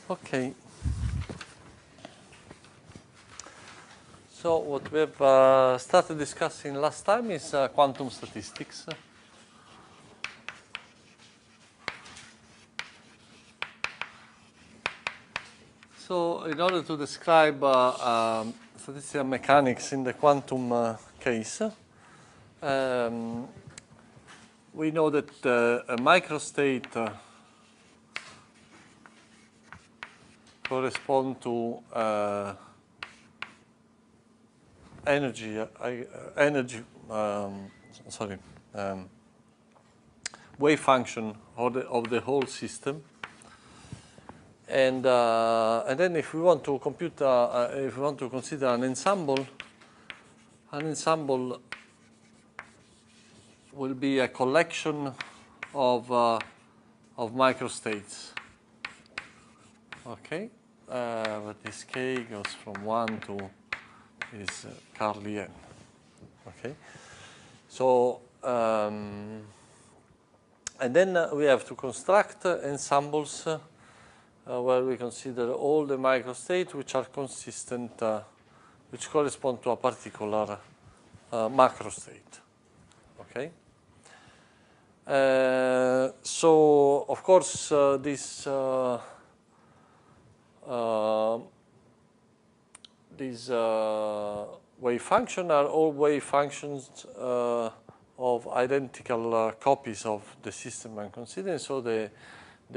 Okay. So what we have started discussing last time is quantum statistics. So in order to describe statistical mechanics in the quantum case, we know that a microstate corresponds to wave function of the whole system, and then if we want to compute, if we want to consider an ensemble will be a collection of microstates. Okay, but this k goes from 1 to is Carly n. Okay, so and then we have to construct ensembles where we consider all the microstates which are consistent, which correspond to a particular macrostate. Okay. So of course these wave functions are all wave functions of identical copies of the system I'm considering, so they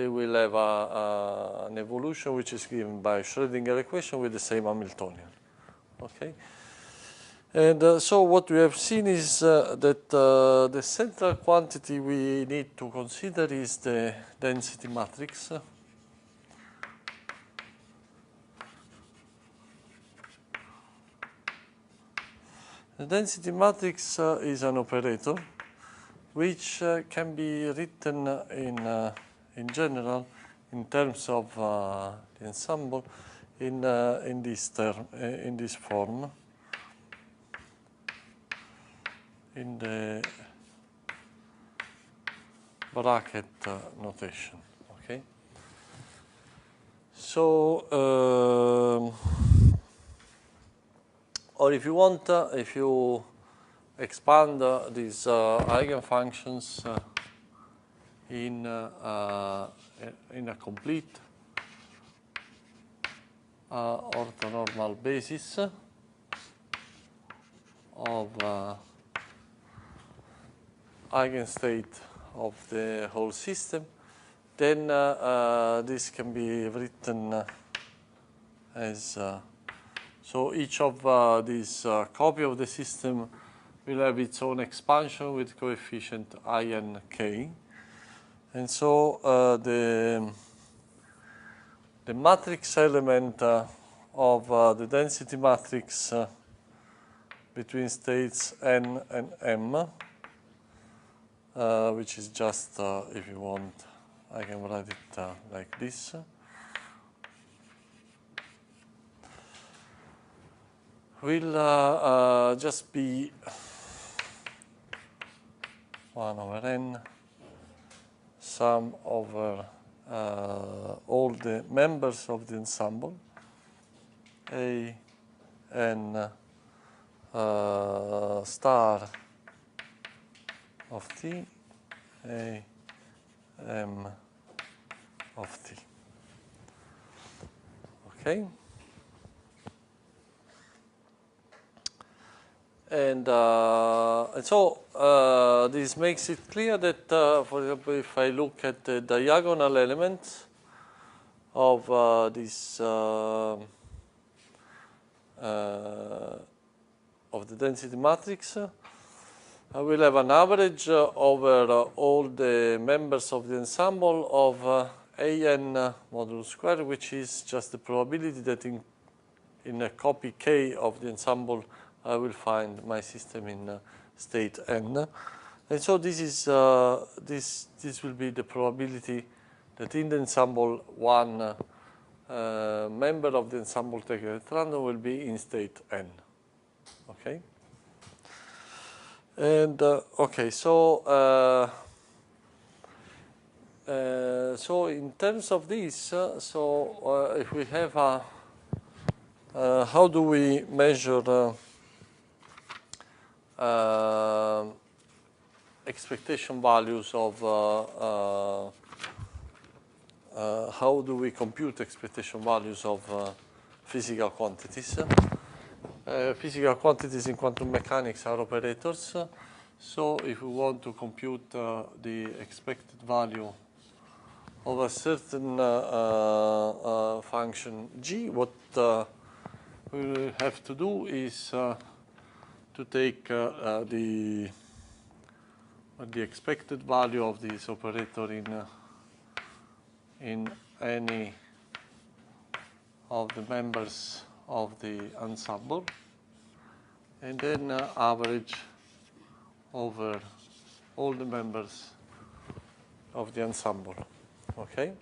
will have an evolution which is given by Schrödinger equation with the same Hamiltonian. Okay. And so what we have seen is that the central quantity we need to consider is the density matrix. The density matrix is an operator which can be written in general in terms of the ensemble in this form, in the bracket notation. Okay. So or if you want, if you expand these eigenfunctions in a complete orthonormal basis of eigenstate of the whole system, then this can be written as so each of these copy of the system will have its own expansion with coefficient I and k, and so the matrix element of the density matrix between states n and m, which is just, if you want, I can write it like this. Will just be 1 over n sum over all the members of the ensemble, a n star of t, a m of t. Okay. And so this makes it clear that, for example, if I look at the diagonal elements of this of the density matrix, I will have an average over all the members of the ensemble of an modulo square, which is just the probability that in a copy k of the ensemble I will find my system in state n, and so this is this will be the probability that in the ensemble one member of the ensemble taken at random will be in state n. Okay. And okay, so So in terms of this, if we have a, how do we measure expectation values of, how do we compute expectation values of physical quantities? Physical quantities in quantum mechanics are operators. So if we want to compute the expected value of a certain function g, what we will have to do is to take the expected value of this operator in any of the members of the ensemble, and then average over all the members of the ensemble. Okay.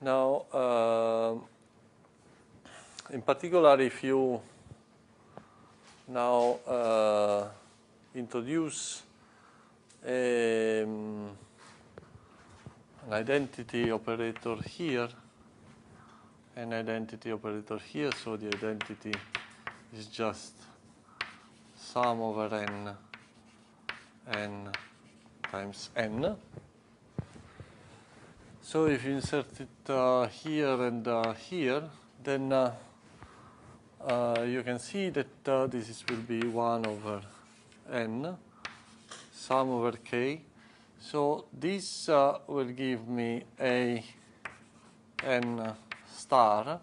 Now, in particular, if you now introduce an identity operator here, an identity operator here, so the identity is just sum over n times n. So if you insert it here and here, then you can see that this will be 1 over n, sum over k. So this will give me a n star.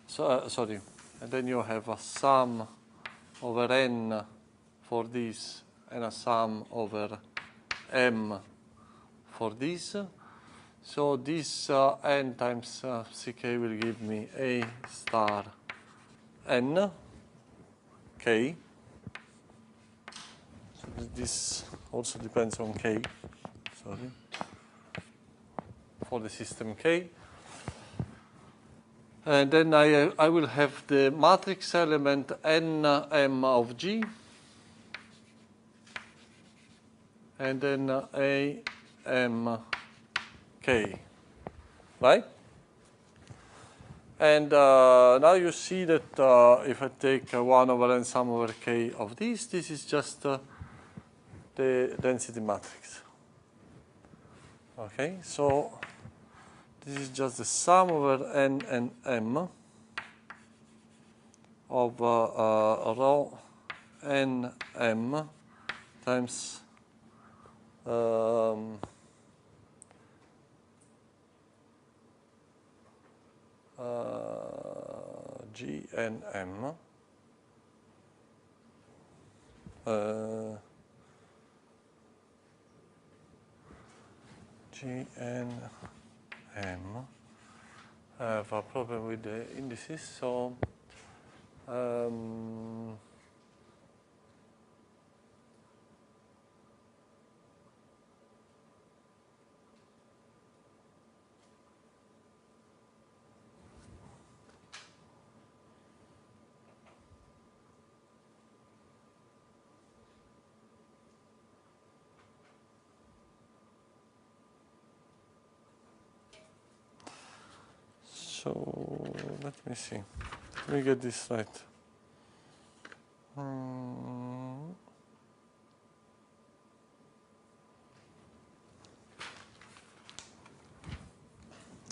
So sorry, and then you have a sum over n for this and a sum over m for this. So this n times ck will give me a star n k. So this also depends on k, sorry, for the system k. And then I will have the matrix element n m of g, and then a m k, right? And now you see that if I take 1 over n sum over k of this is just the density matrix. Okay, so this is just the sum over n and m of rho n m times g n m g n m. I have a problem with the indices, so let me see. Let me get this right.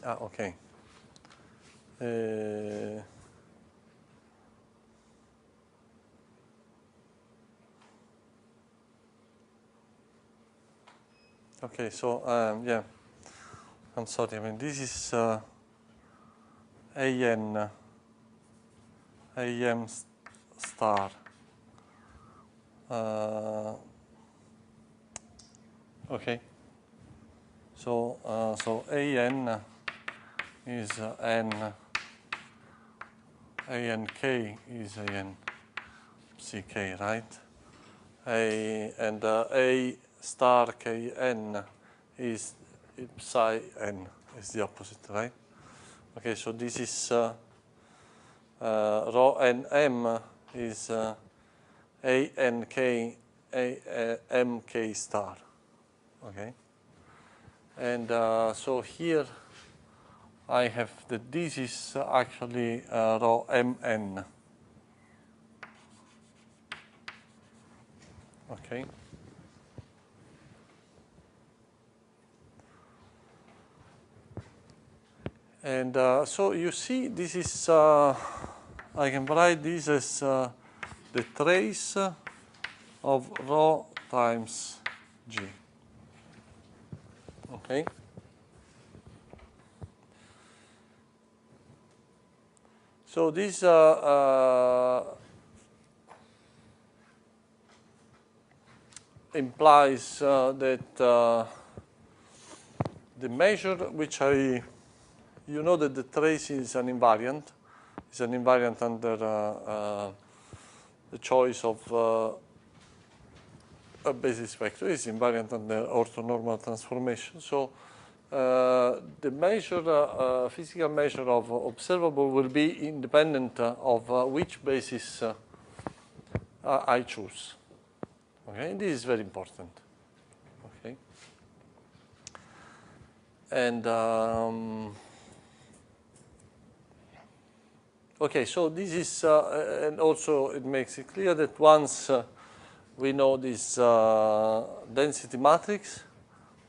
Okay. Okay, so yeah, I'm sorry. I mean, this is am star. Okay. So an is n, ank is an ck, right? And a star kn is psi n, is the opposite, right? Okay, so this is rho n m is ank mk star. Okay, and so here I have that this is actually rho mn. Okay. And so you see, this is, I can write this as the trace of rho times G. Okay? So this implies that the measure which you know that the trace is an invariant. It's an invariant under the choice of a basis vector. It's invariant under orthonormal transformation. So the measure, physical measure of observable will be independent of which basis I choose. Okay, this is very important. Okay, and okay, so this is, and also it makes it clear that once we know this density matrix,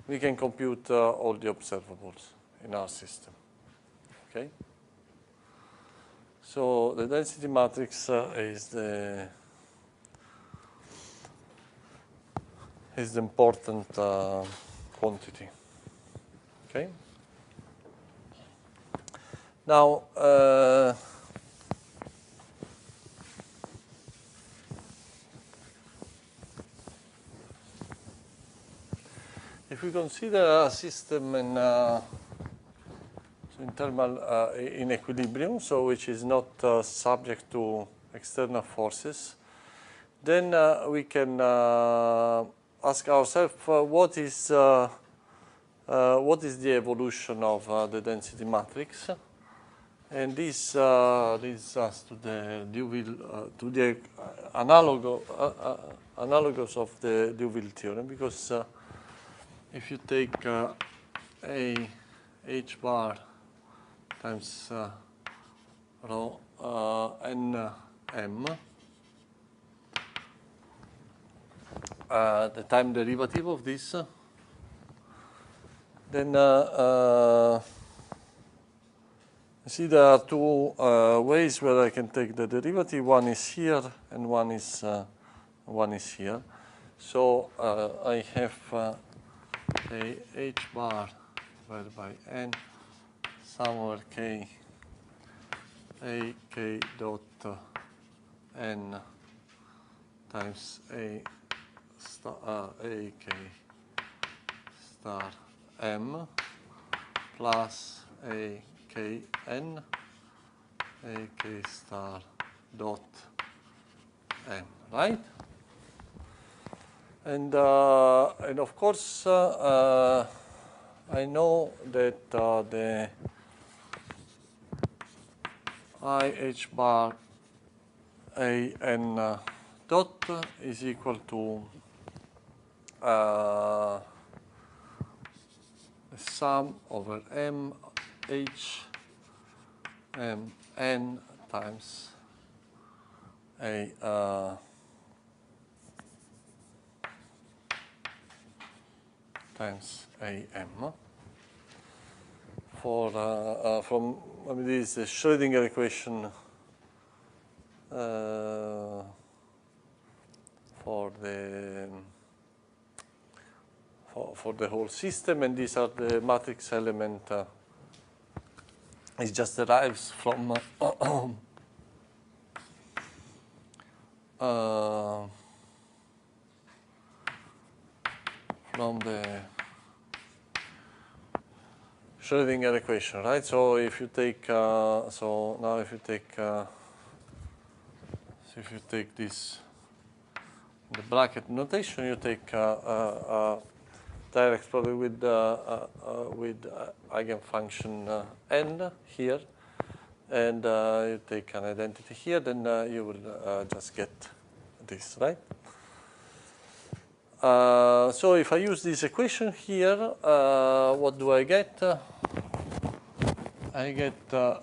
we can compute all the observables in our system. Okay, so the density matrix is the important quantity. Okay. Now, if we consider a system in thermal in equilibrium, so which is not subject to external forces, then we can ask ourselves what is the evolution of the density matrix, and this leads us to the Liouville to the analogous of the Liouville theorem, because if you take a h bar times rho n m, the time derivative of this, then see there are two ways where I can take the derivative. One is here and one is here. So I have a h bar divided by n sum over k a k dot n times a star a k star m plus a k n a k star dot m, right? And of course I know that the I h bar a n dot is equal to the sum over m h m n times a m for from this is the Schrödinger equation for the whole system, and these are the matrix element. It just derives from the Schrödinger equation, right? So if you take if you take this the bracket notation, you take direct product with eigenfunction n here, and you take an identity here, then you will just get this, right? so if I use this equation here, what do I get? I get that.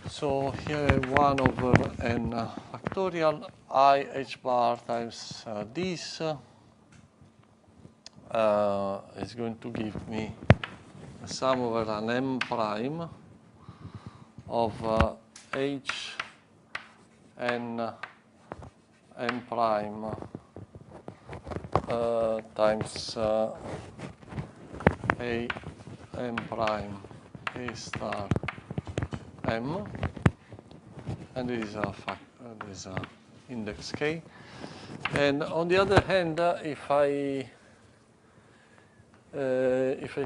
So here 1 over n factorial I h bar times this is going to give me the sum over an m prime of h n n prime times a m prime a star m, and this is a index k. And on the other hand, if I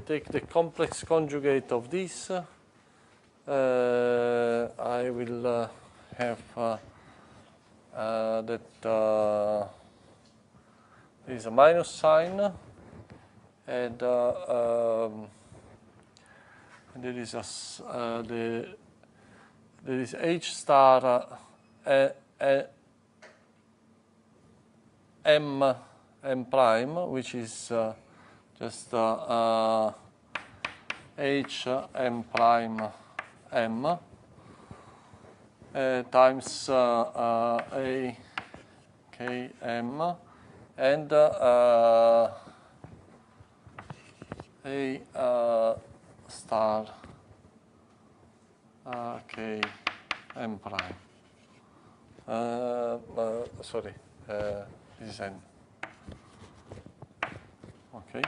take the complex conjugate of this, I will have that there is a minus sign, and there is there is h star m prime, which is just h m prime m times a k m, and a star k m prime. Sorry, this is n. Okay.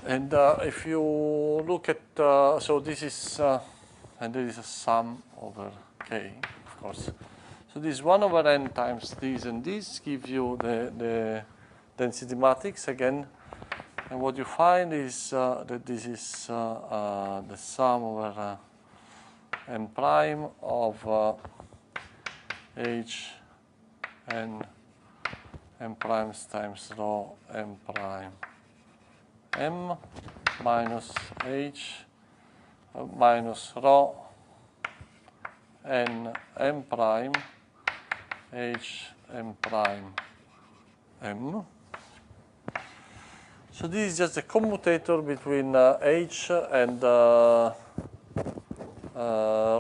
And if you look at, so this is, and there is a sum over k, of course. So this 1 over n times this and this gives you the density matrix again. And what you find is that this is the sum over n prime of h n m primes times rho m prime m minus h minus rho n m prime h m prime m. So this is just a commutator between h and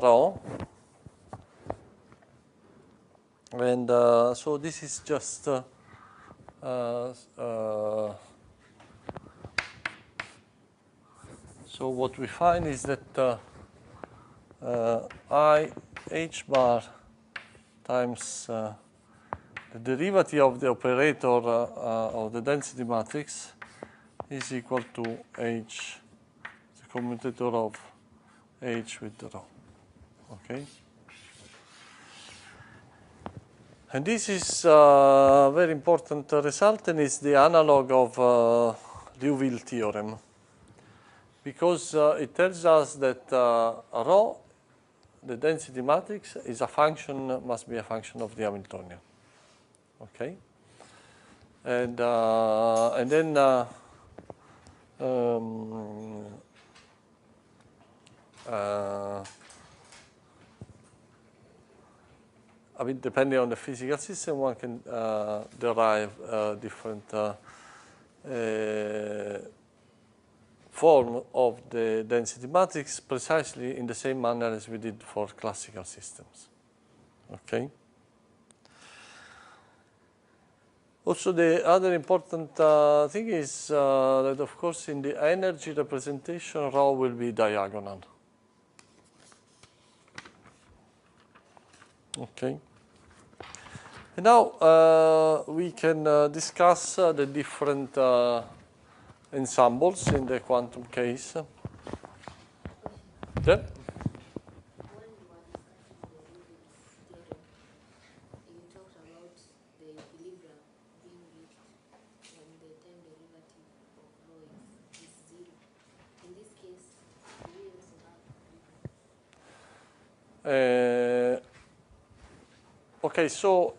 rho, and so this is just so what we find is that I h bar times the derivative of the operator of the density matrix is equal to h, the commutator of h with rho. Okay? And this is a very important result, and it's the analog of Liouville theorem, because it tells us that rho, the density matrix, is a function, must be a function of the Hamiltonian. Okay? And then I mean, depending on the physical system, one can derive different form of the density matrix precisely in the same manner as we did for classical systems. Okay? Also, the other important thing is that, of course, in the energy representation, rho will be diagonal. Okay. And now we can discuss the different ensembles in the quantum case. Yeah? Okay, so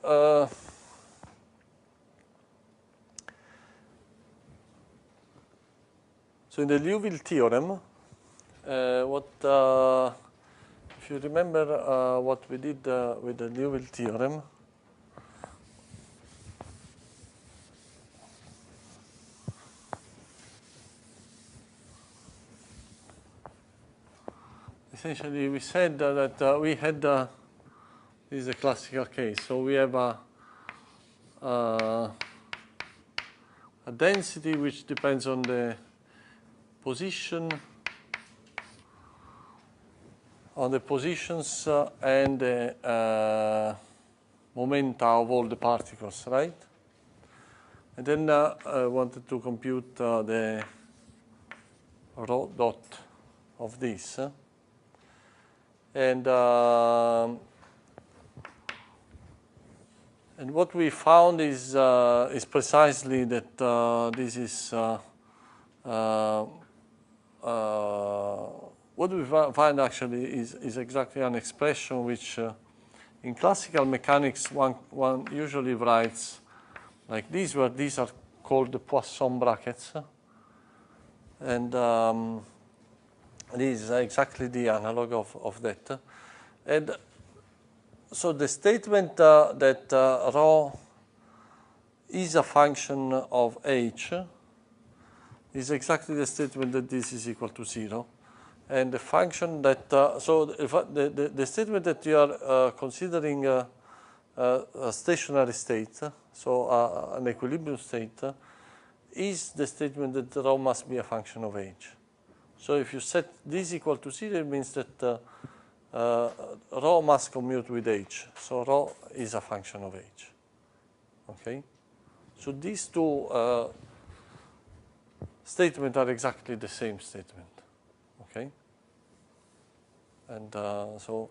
in the Liouville theorem, if if you remember what we did with the Liouville theorem, essentially we said that we had, this is a classical case, so we have a density which depends on the position, on the positions and the momenta of all the particles, right? And then I wanted to compute the rho dot of this. And what we found is precisely that this is what we find actually is exactly an expression which in classical mechanics one usually writes like this, where these are called the Poisson brackets, and this is exactly the analog of that. And so the statement that rho is a function of h is exactly the statement that this is equal to 0. And the function that, so if the statement that you are considering a stationary state, so an equilibrium state, is the statement that rho must be a function of h. So if you set this equal to 0, it means that rho must commute with h. So rho is a function of h. Okay? So these two statements are exactly the same statement. Okay? And so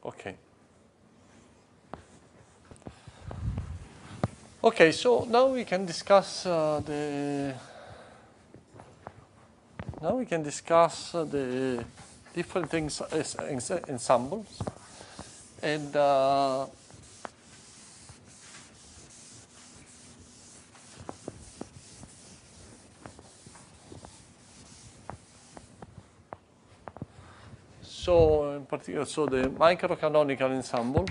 okay. Okay, so now we can discuss the different things as ensembles, and so in particular, so the Microcanonical Ensemble.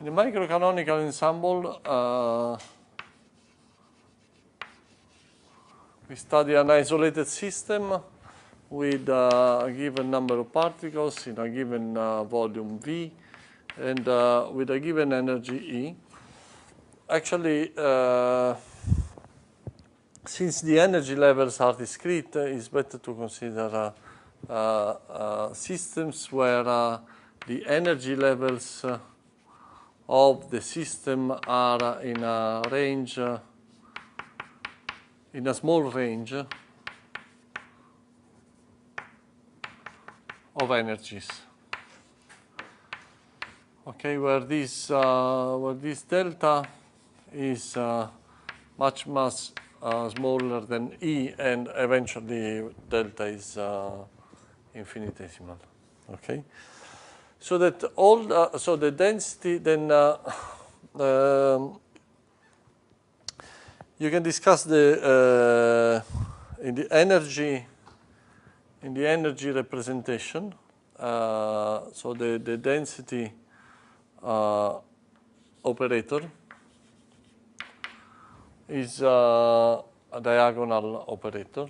In the Microcanonical Ensemble, we study an isolated system with a given number of particles in a given volume V and with a given energy E. Actually, since the energy levels are discrete, it's better to consider systems where the energy levels of the system are in a range, in a small range of energies. Okay, where this delta is much smaller than E, and eventually delta is infinitesimal. Okay. So that all, so the density, then you can discuss the in the energy representation. So the density operator is a diagonal operator.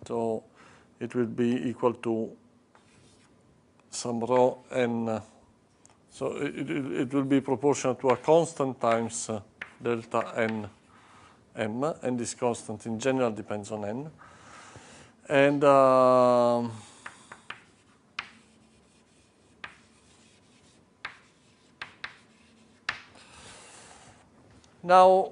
So it will be equal to some rho n, so it will be proportional to a constant times delta n m, and this constant in general depends on n. And now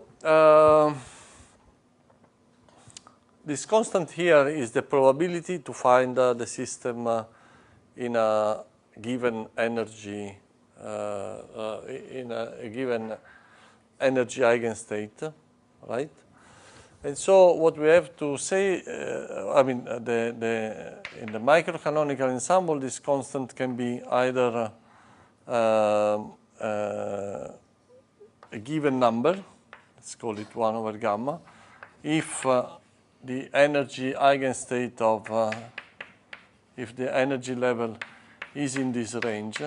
this constant here is the probability to find the system in a given energy, in a given energy eigenstate, right? And so what we have to say, I mean, in the microcanonical ensemble, this constant can be either a given number, let's call it 1 over gamma, if the energy eigenstate of, if the energy level is in this range,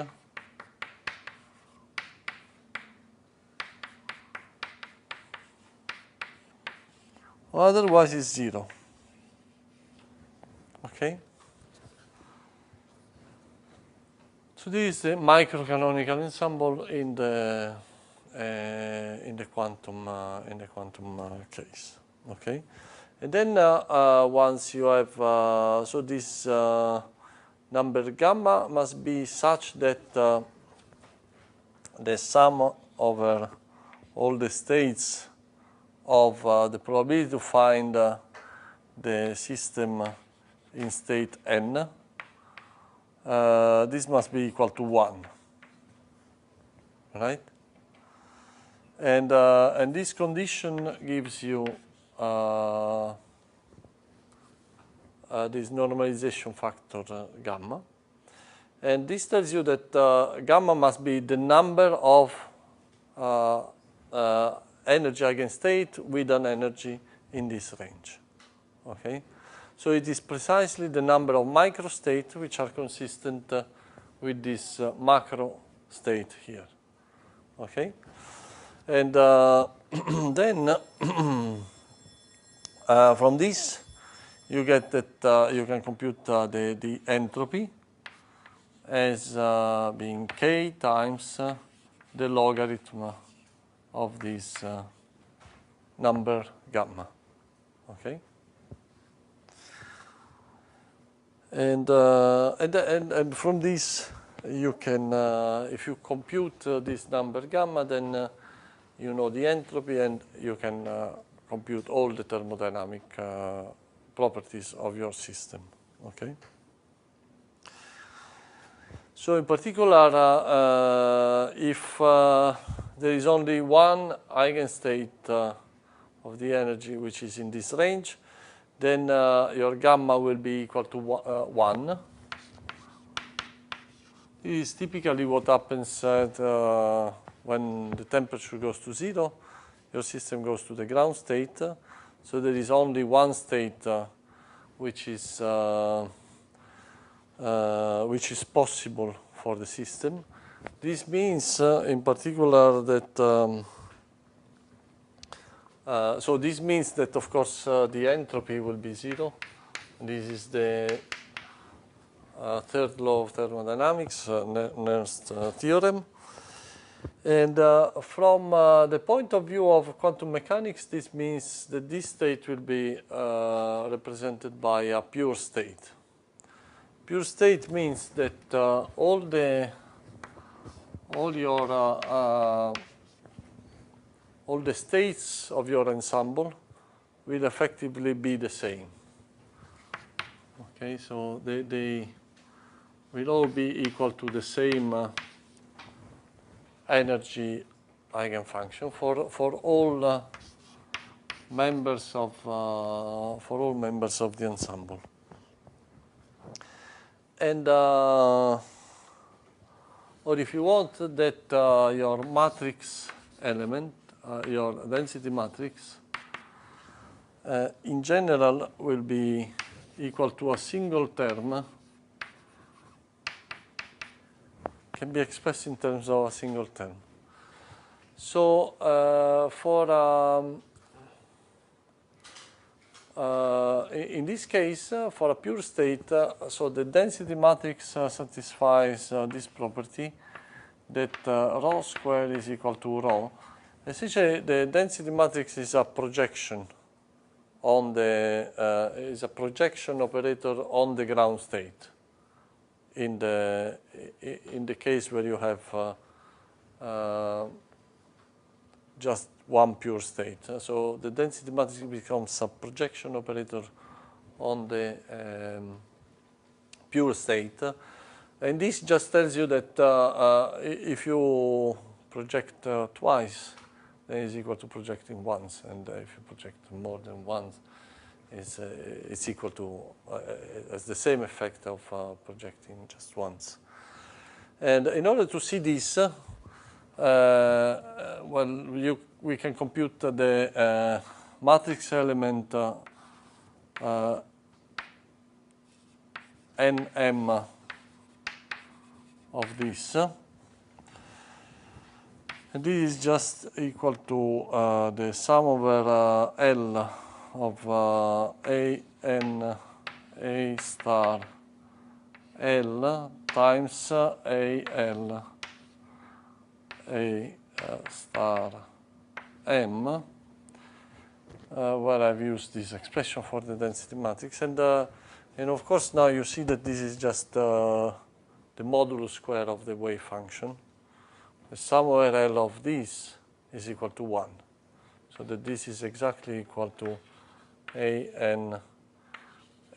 otherwise it's 0. Okay? So this is the microcanonical ensemble in the quantum case. Okay, and then once you have so this number gamma must be such that the sum over all the states of the probability to find the system in state n, this must be equal to 1, right? And this condition gives you this normalization factor gamma. And this tells you that gamma must be the number of energy eigenstate with an energy in this range. Okay? So it is precisely the number of microstates which are consistent with this macro state here. Okay? And then from this you get that you can compute the entropy as being k times the logarithm of this number gamma. Okay, and from this you can, if you compute this number gamma, then you know the entropy, and you can compute all the thermodynamic properties of your system. Okay. So in particular, if there is only one eigenstate of the energy which is in this range, then your gamma will be equal to 1. This is typically what happens when the temperature goes to 0. Your system goes to the ground state. So there is only one state which is possible for the system. This means, in particular, that so this means that, of course, the entropy will be 0. This is the third law of thermodynamics, Nernst theorem. And from the point of view of quantum mechanics, this means that this state will be represented by a pure state. Pure state means that all the states of your ensemble will effectively be the same. Okay, so they will all be equal to the same energy eigenfunction for all members of the ensemble. And or if you want that your matrix element, your density matrix, in general will be equal to a single term, can be expressed in terms of a single term. So in this case, for a pure state, so the density matrix satisfies this property that rho squared is equal to rho. Essentially, the density matrix is a projection on the is a projection operator on the ground state. In the case where you have just one pure state, so the density matrix becomes a projection operator on the pure state, and this just tells you that if you project twice then it's equal to projecting once, and if you project more than once, it's equal to, has the same effect of projecting just once. And in order to see this, we can compute the matrix element nm of this. And this is just equal to the sum over L of A n A star L times A L A star M, where I've used this expression for the density matrix. And of course now you see that this is just the modulus square of the wave function. The sum over L of this is equal to 1. So that this is exactly equal to A n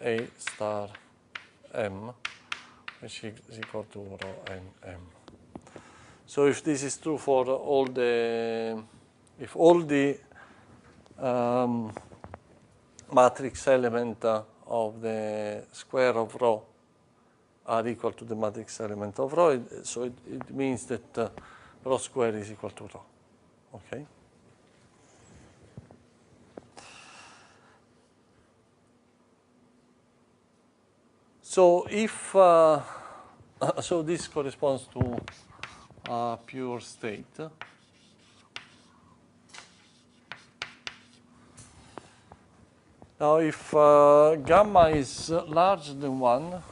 A star M, which is equal to rho n M. So if this is true for all the, if all the matrix element of the square of rho are equal to the matrix element of rho, so it means that rho square is equal to rho. Okay. So if so, this corresponds to a pure state. Now, if gamma is larger than 1,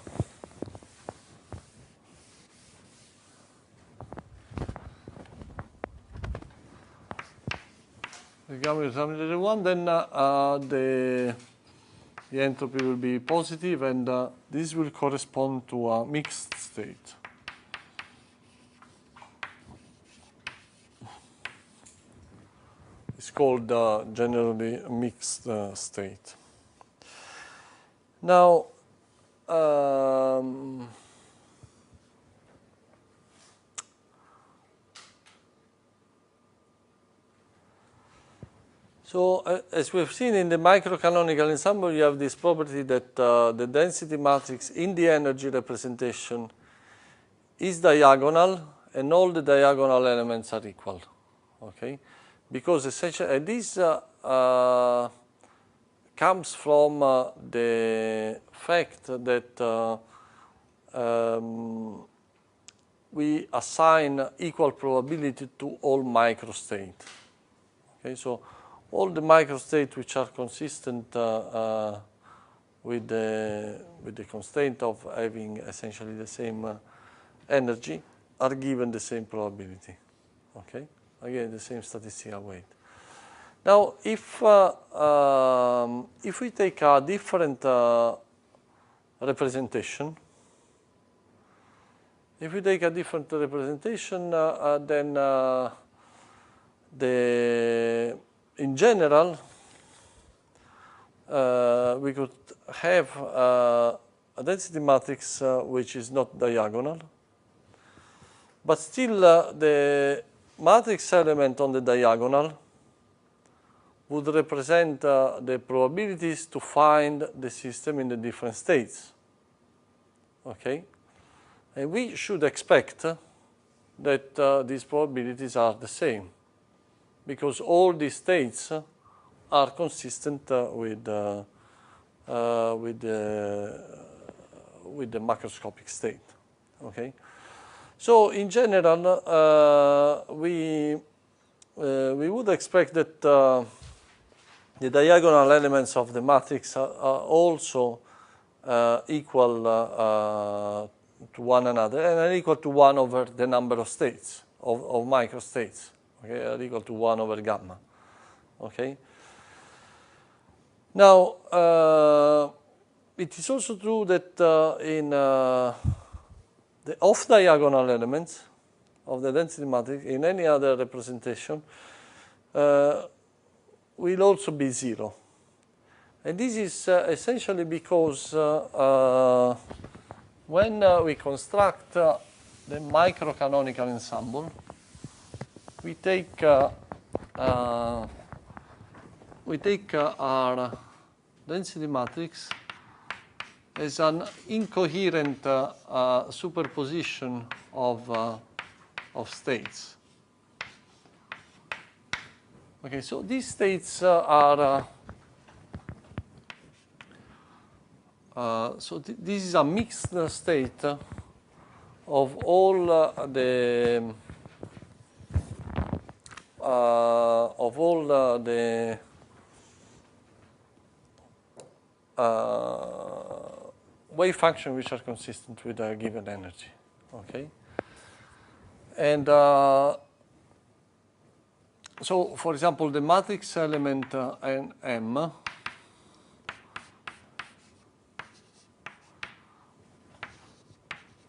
if gamma is larger than 1, then the entropy will be positive, and this will correspond to a mixed state. It's called generally a mixed state. Now, so as we've seen in the microcanonical ensemble, you have this property that the density matrix in the energy representation is diagonal, and all the diagonal elements are equal. Okay, because essentially this comes from the fact that we assign equal probability to all microstates. Okay, so all the microstates which are consistent with the constraint of having essentially the same energy are given the same probability. Okay, again the same statistical weight. Now, if we take a different representation, then in general, we could have a density matrix which is not diagonal, but still the matrix element on the diagonal would represent the probabilities to find the system in the different states. Okay? And we should expect that these probabilities are the same, because all these states are consistent with the macroscopic state. Okay? So in general, we would expect that the diagonal elements of the matrix are also equal to one another, and are equal to 1 over the number of states, of microstates. Okay, are equal to 1 over gamma. Okay. Now, it is also true that in the off-diagonal elements of the density matrix, in any other representation, will also be 0. And this is essentially because when we construct the microcanonical ensemble, we take we take our density matrix as an incoherent superposition of states. Okay, so these states are this is a mixed state of all the wave functions which are consistent with a given energy. Okay, and so, for example, the matrix element M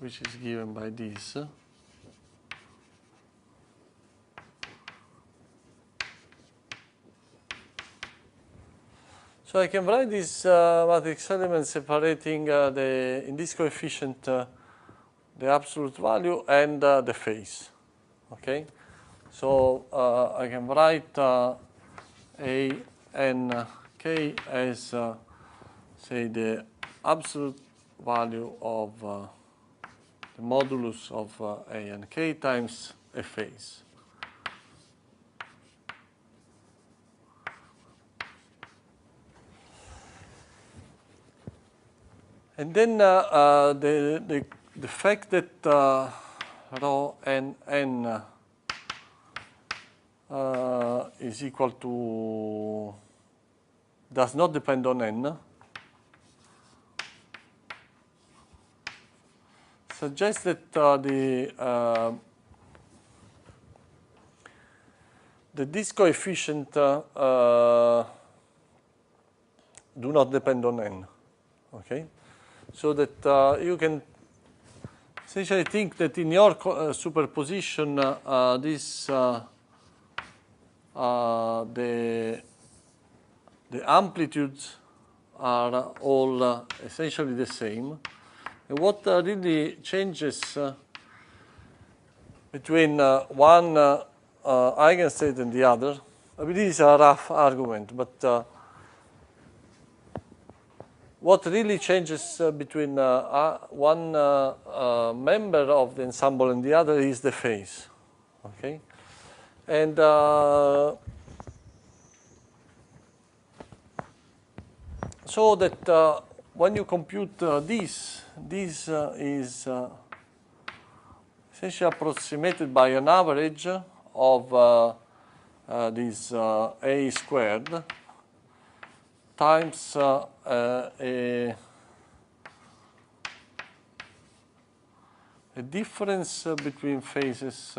which is given by this. So I can write this matrix element separating in this coefficient the absolute value and the phase. Okay, so I can write A n k as say the absolute value of the modulus of A n k times a phase. And then the fact that rho n n is equal to does not depend on n suggests that this coefficient do not depend on n. Okay, so that you can essentially think that in your superposition, the amplitudes are all essentially the same. And what really changes between one eigenstate and the other, I mean, this is a rough argument, but what really changes between one member of the ensemble and the other is the phase. Okay, and so that when you compute this is essentially approximated by an average of this A squared times a difference between phases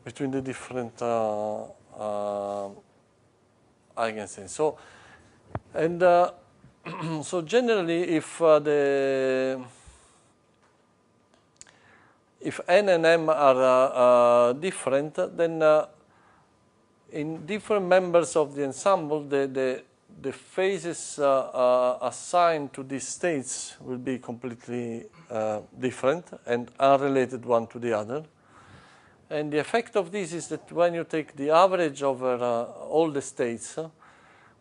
between the different eigenstates. So, and so generally, if n and m are different, then in different members of the ensemble, the phases assigned to these states will be completely different and unrelated one to the other. And the effect of this is that when you take the average over all the states,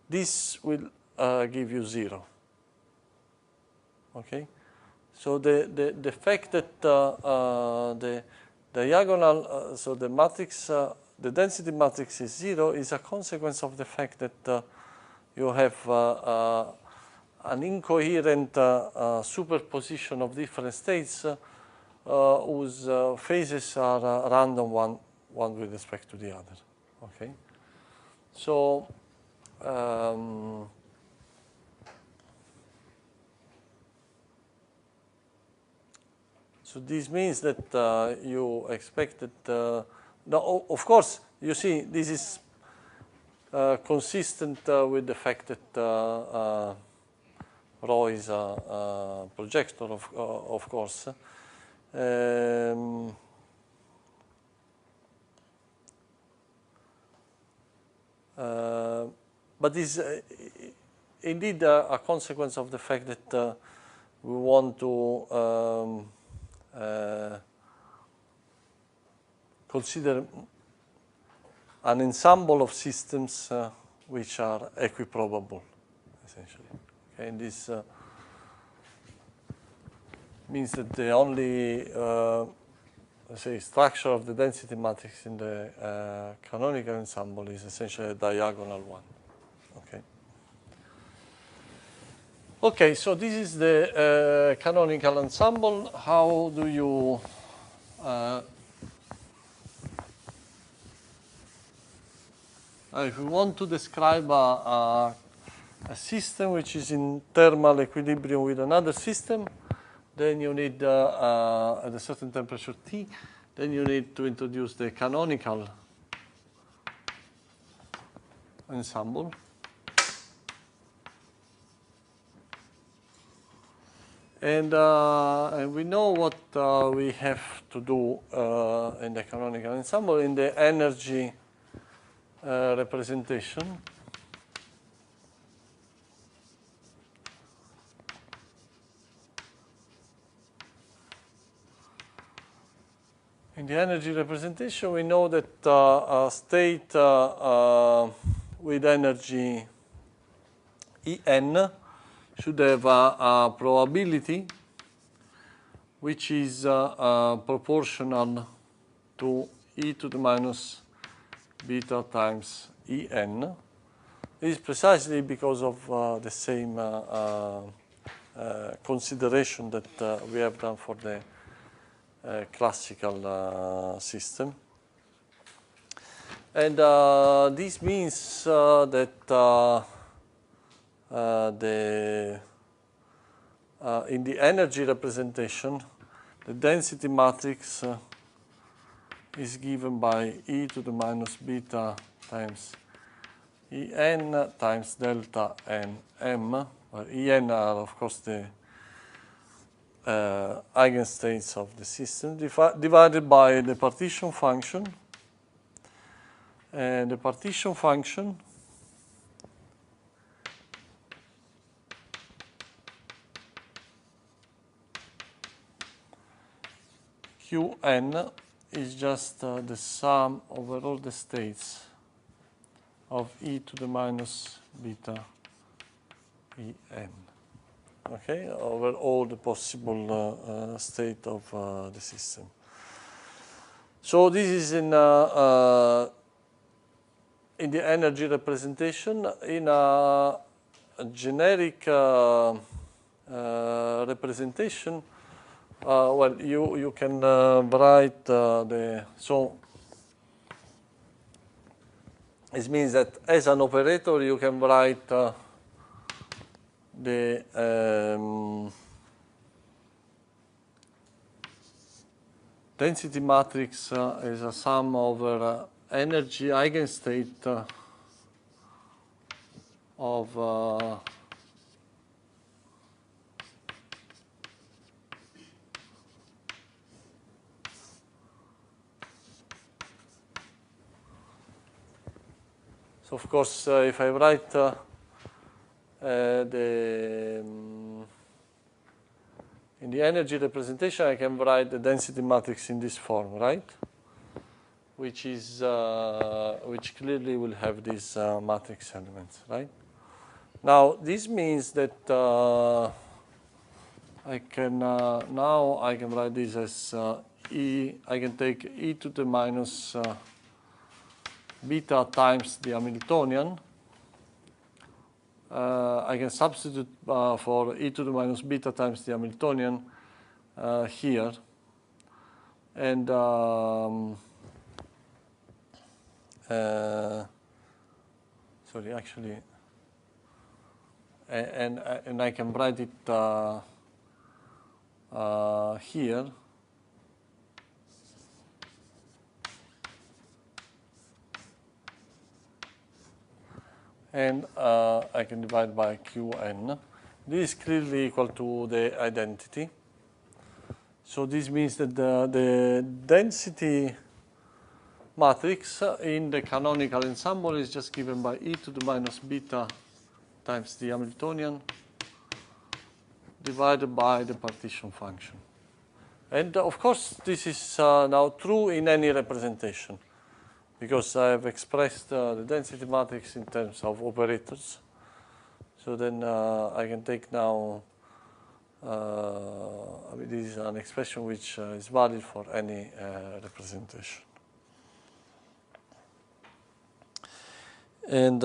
this will give you 0. Okay? So the fact that the diagonal, so the matrix, the density matrix is 0 is a consequence of the fact that you have an incoherent superposition of different states whose phases are random one with respect to the other. Okay, so so this means that you expect that now, of course, you see this is consistent with the fact that rho is a projector, of course. But this is indeed a consequence of the fact that we want to consider an ensemble of systems which are equiprobable, essentially. Okay, and this means that the only, let's say, structure of the density matrix in the canonical ensemble is essentially a diagonal one. Okay. Okay, so this is the canonical ensemble. How do you if we want to describe a system which is in thermal equilibrium with another system, then you need, at a certain temperature T, then you need to introduce the canonical ensemble. And we know what we have to do in the canonical ensemble in the energy representation. In the energy representation, we know that a state with energy En should have a probability which is proportional to e to the minus beta times En. This is precisely because of the same consideration that we have done for the classical system. And this means that in the energy representation, the density matrix is given by e to the minus beta times En times delta n m, where En are, of course, the eigenstates of the system, divided by the partition function. And the partition function Qn is just the sum over all the states of e to the minus beta En. Okay, over all the possible state of the system. So this is in the energy representation. In a generic representation, well, you can write so this means that as an operator you can write the density matrix is a sum over energy eigenstate of so of course if I write in the energy representation, I can write the density matrix in this form, right? Which is which clearly will have these matrix elements, right? Now this means that I can now I can write this as e. I can take e to the minus beta times the Hamiltonian. I can substitute for e to the minus beta times the Hamiltonian here. And sorry, actually, and I can write it here. And I can divide by Qn. This is clearly equal to the identity. So this means that the density matrix in the canonical ensemble is just given by e to the minus beta times the Hamiltonian divided by the partition function. And of course, this is now true in any representation, because I have expressed the density matrix in terms of operators. So then I can take now, I mean, this is an expression which is valid for any representation. And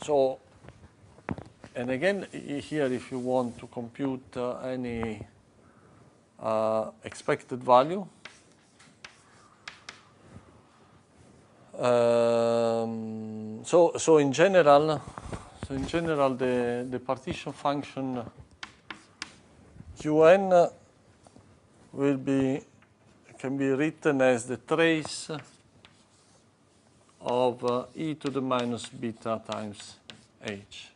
so, and again, here, if you want to compute any expected value, so in general, the partition function Qn can be written as the trace of e to the minus beta times h.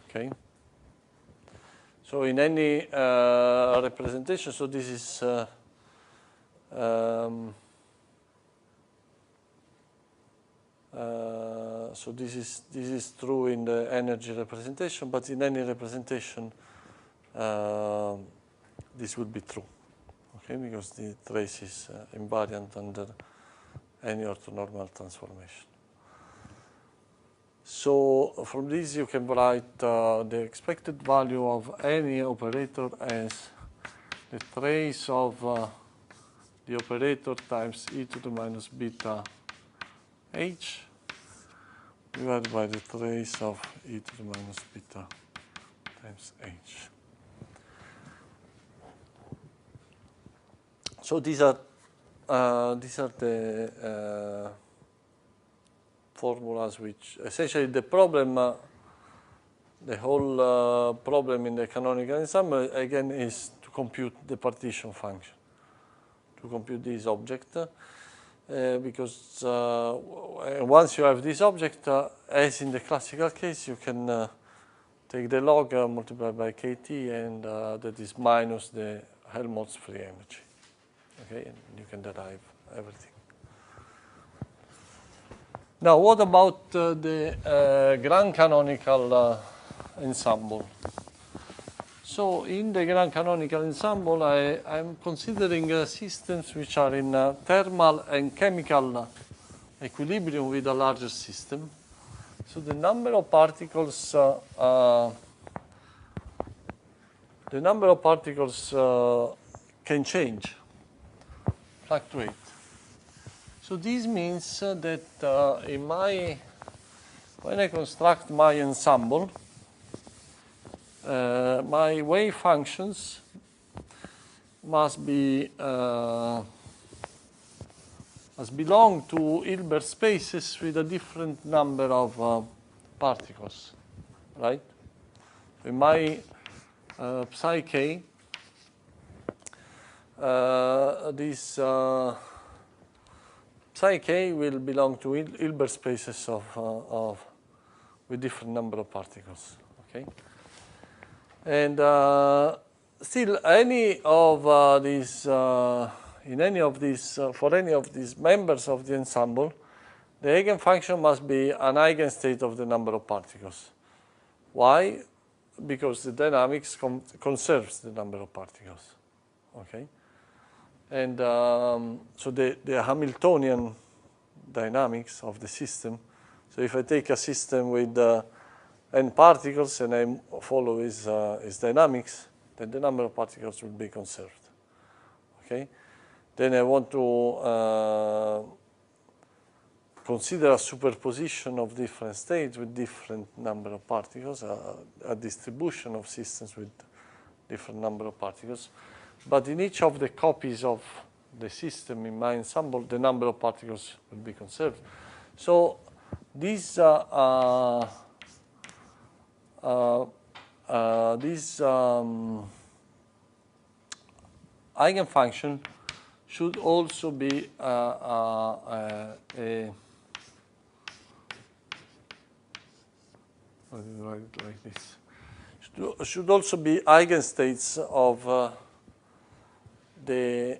Okay. So in any representation, so this is so this is true in the energy representation, but in any representation, this would be true. Okay, because the trace is invariant under any orthonormal transformation. So from this you can write the expected value of any operator as the trace of the operator times e to the minus beta h divided by the trace of e to the minus beta times h. So these are the formulas which essentially the problem, the whole problem in the canonical ensemble again is to compute the partition function, to compute this object, because once you have this object, as in the classical case, you can take the log multiplied by kt, and that is minus the Helmholtz free energy. Okay, and you can derive everything. Now, what about the grand canonical ensemble? So, in the grand canonical ensemble, I'm considering systems which are in thermal and chemical equilibrium with a larger system. So, the number of particles can change, fluctuate. So this means that when I construct my ensemble, my wave functions must belong to Hilbert spaces with a different number of particles, right? In my psi k, this psi k will belong to Hilbert spaces with different number of particles. Okay, and still, any of these, in any of these, for any of these members of the ensemble, the eigenfunction must be an eigenstate of the number of particles. Why? Because the dynamics conserves the number of particles. Okay. And so the Hamiltonian dynamics of the system, so if I take a system with n particles and I follow its dynamics, then the number of particles will be conserved. Okay? Then I want to consider a superposition of different states with different number of particles, a distribution of systems with different number of particles. But in each of the copies of the system in my ensemble, the number of particles will be conserved. So this eigenfunction should also be write it like this. Should also be eigenstates of the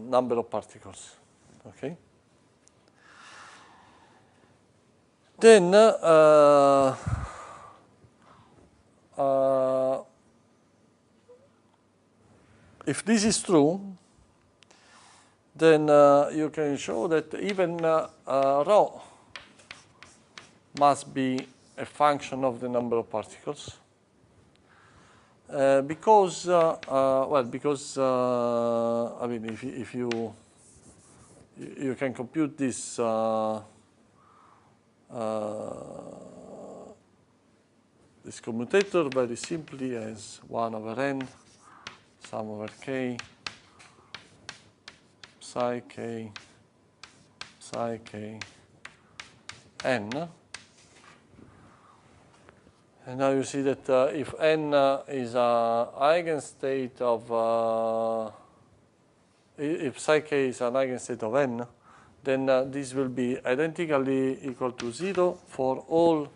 number of particles. Okay. Then if this is true, then you can show that even rho must be a function of the number of particles. Because I mean, if you can compute this this commutator very simply as 1 over n sum over k psi k n. And now you see that if n is an eigenstate of, if psi k is an eigenstate of n, then this will be identically equal to 0 for all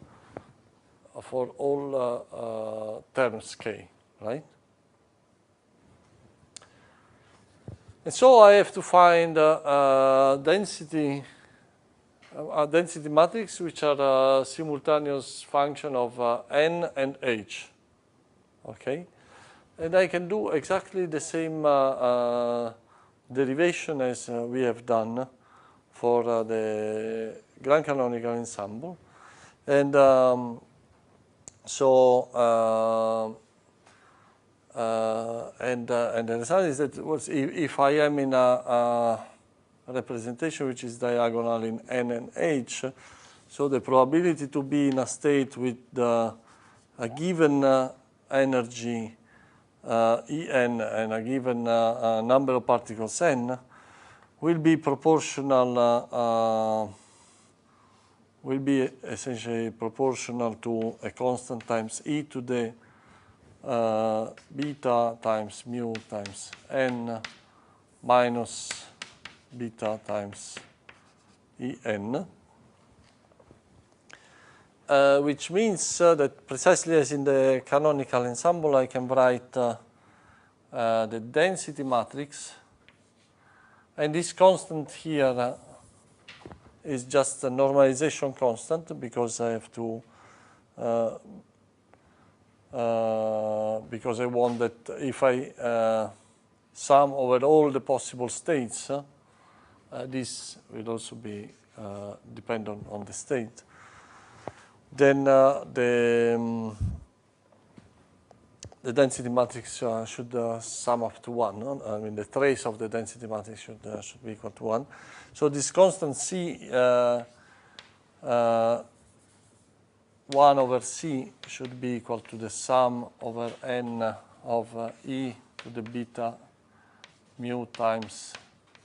terms k, right? And so I have to find density matrix which are a simultaneous function of n and h. Okay, and I can do exactly the same derivation as we have done for the Grand Canonical Ensemble, and and the result is that if I am in a representation which is diagonal in n and h, so the probability to be in a state with a given energy En and a given number of particles n will be proportional, will be essentially proportional to a constant times e to the beta times mu times n minus beta times En, which means that precisely as in the canonical ensemble, I can write the density matrix, and this constant here is just a normalization constant because I have to because I want that if I sum over all the possible states, this will also be dependent on the state. Then the density matrix should sum up to 1. No? I mean, the trace of the density matrix should be equal to 1. So this constant C, 1 over C should be equal to the sum over n of e to the beta mu times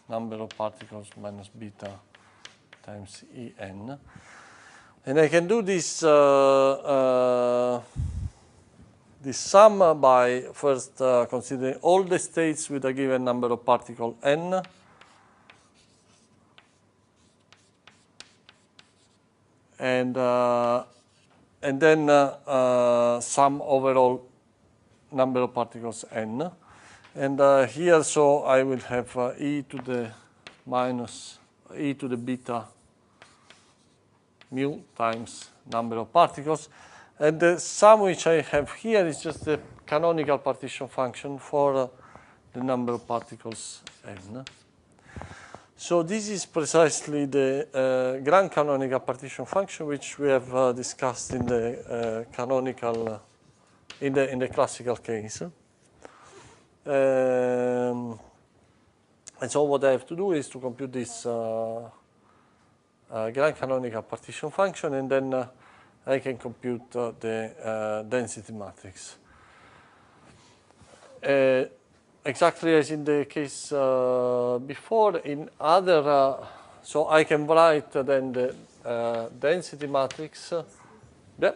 number of particles minus beta times En. And I can do this this sum by first considering all the states with a given number of particles n, and then sum overall number of particles n. And here, so I will have e to the minus e to the beta mu times number of particles. And the sum which I have here is just the canonical partition function for the number of particles n. So this is precisely the grand canonical partition function which we have discussed in the canonical, in the classical case. And so what I have to do is to compute this grand canonical partition function, and then I can compute the density matrix. Exactly as in the case before, in other, so I can write then the density matrix. Yeah.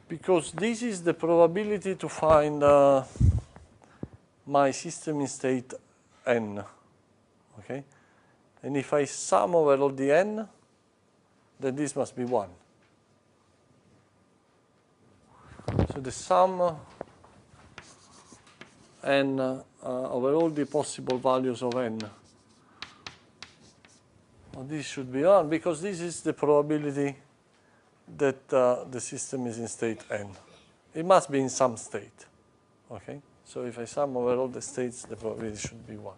Because this is the probability to find my system in state n. Okay? And if I sum over all the n, then this must be 1. So the sum n over all the possible values of n, well, this should be 1 because this is the probability that the system is in state n. It must be in some state. Okay? So if I sum over all the states, the probability should be 1.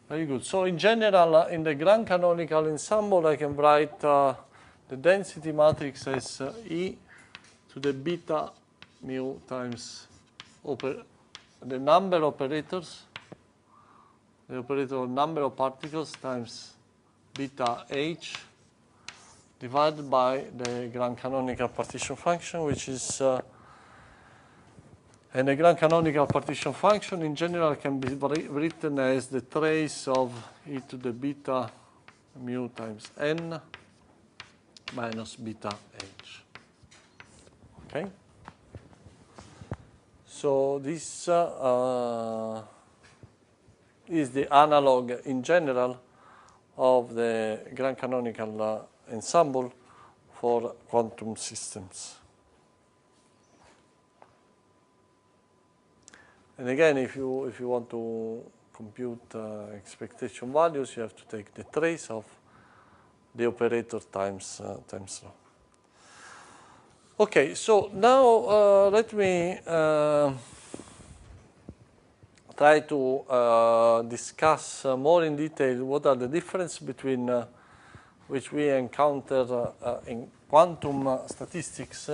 Very good. So in general, in the grand canonical ensemble, I can write the density matrix as E to the beta mu times the number of operators, the operator number of particles times beta h divided by the grand canonical partition function, which is and the grand canonical partition function in general can be written as the trace of e to the beta mu times n minus beta h. Okay? So this is the analog in general of the grand canonical ensemble for quantum systems. And again, if you want to compute expectation values, you have to take the trace of the operator times rho. Okay, so now let me try to discuss more in detail what are the differences between which we encounter in quantum statistics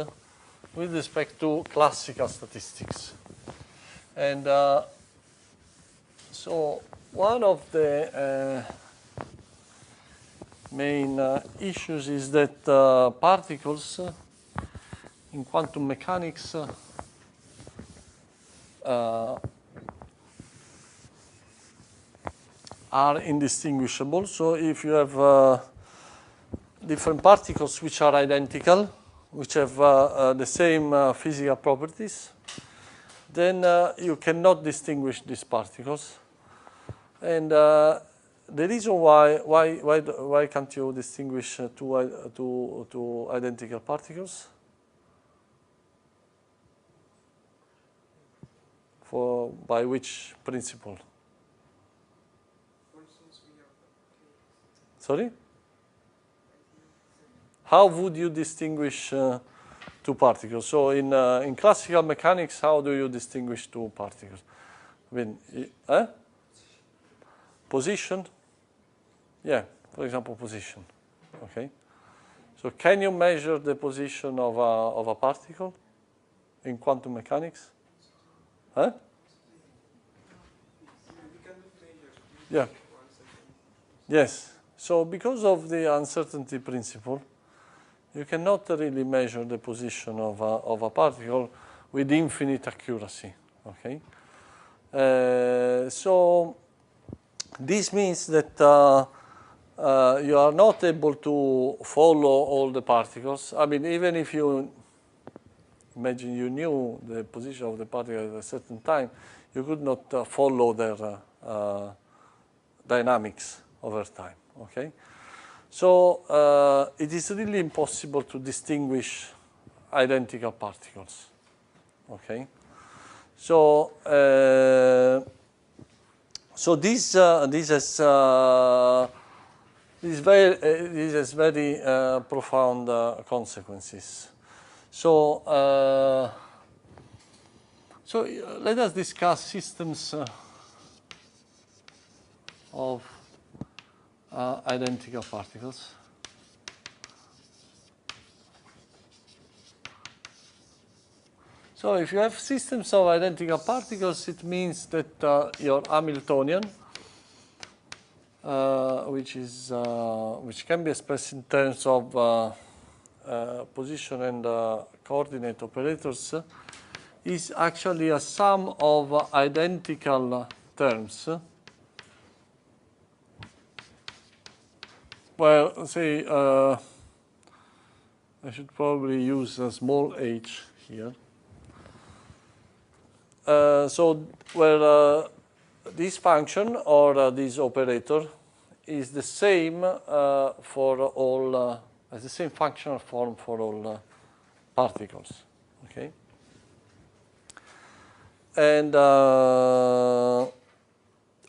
with respect to classical statistics. And so one of the main issues is that particles in quantum mechanics are indistinguishable. So if you have different particles which are identical, which have the same physical properties, then you cannot distinguish these particles. And the reason why can't you distinguish two identical particles? By which principle? Sorry? How would you distinguish two particles? So in classical mechanics, how do you distinguish two particles? I mean, position? Yeah, for example, position. Okay. So can you measure the position of a particle in quantum mechanics? Huh? Yeah. Yes. So because of the uncertainty principle, you cannot really measure the position of a particle with infinite accuracy. Okay. So this means that you are not able to follow all the particles. I mean, even if you imagine you knew the position of the particle at a certain time, you could not follow their dynamics over time. Okay, so it is really impossible to distinguish identical particles. Okay, so this has very profound consequences. So let us discuss systems of identical particles. So if you have systems of identical particles, it means that your Hamiltonian, which can be expressed in terms of position and coordinate operators, is actually a sum of identical terms. Well, say I should probably use a small h here. So where this function or this operator is the same for all, has the same functional form for all particles. Okay.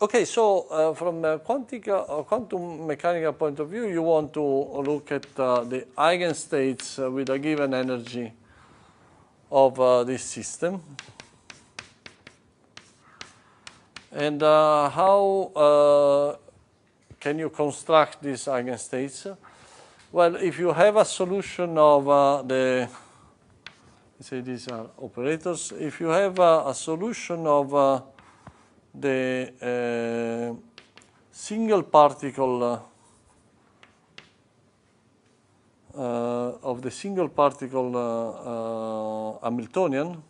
Okay, so from a quantum mechanical point of view, you want to look at the eigenstates with a given energy of this system. And how can you construct these eigenstates? Well, if you have a solution of let's say these are operators. If you have a solution of the single particle Hamiltonian,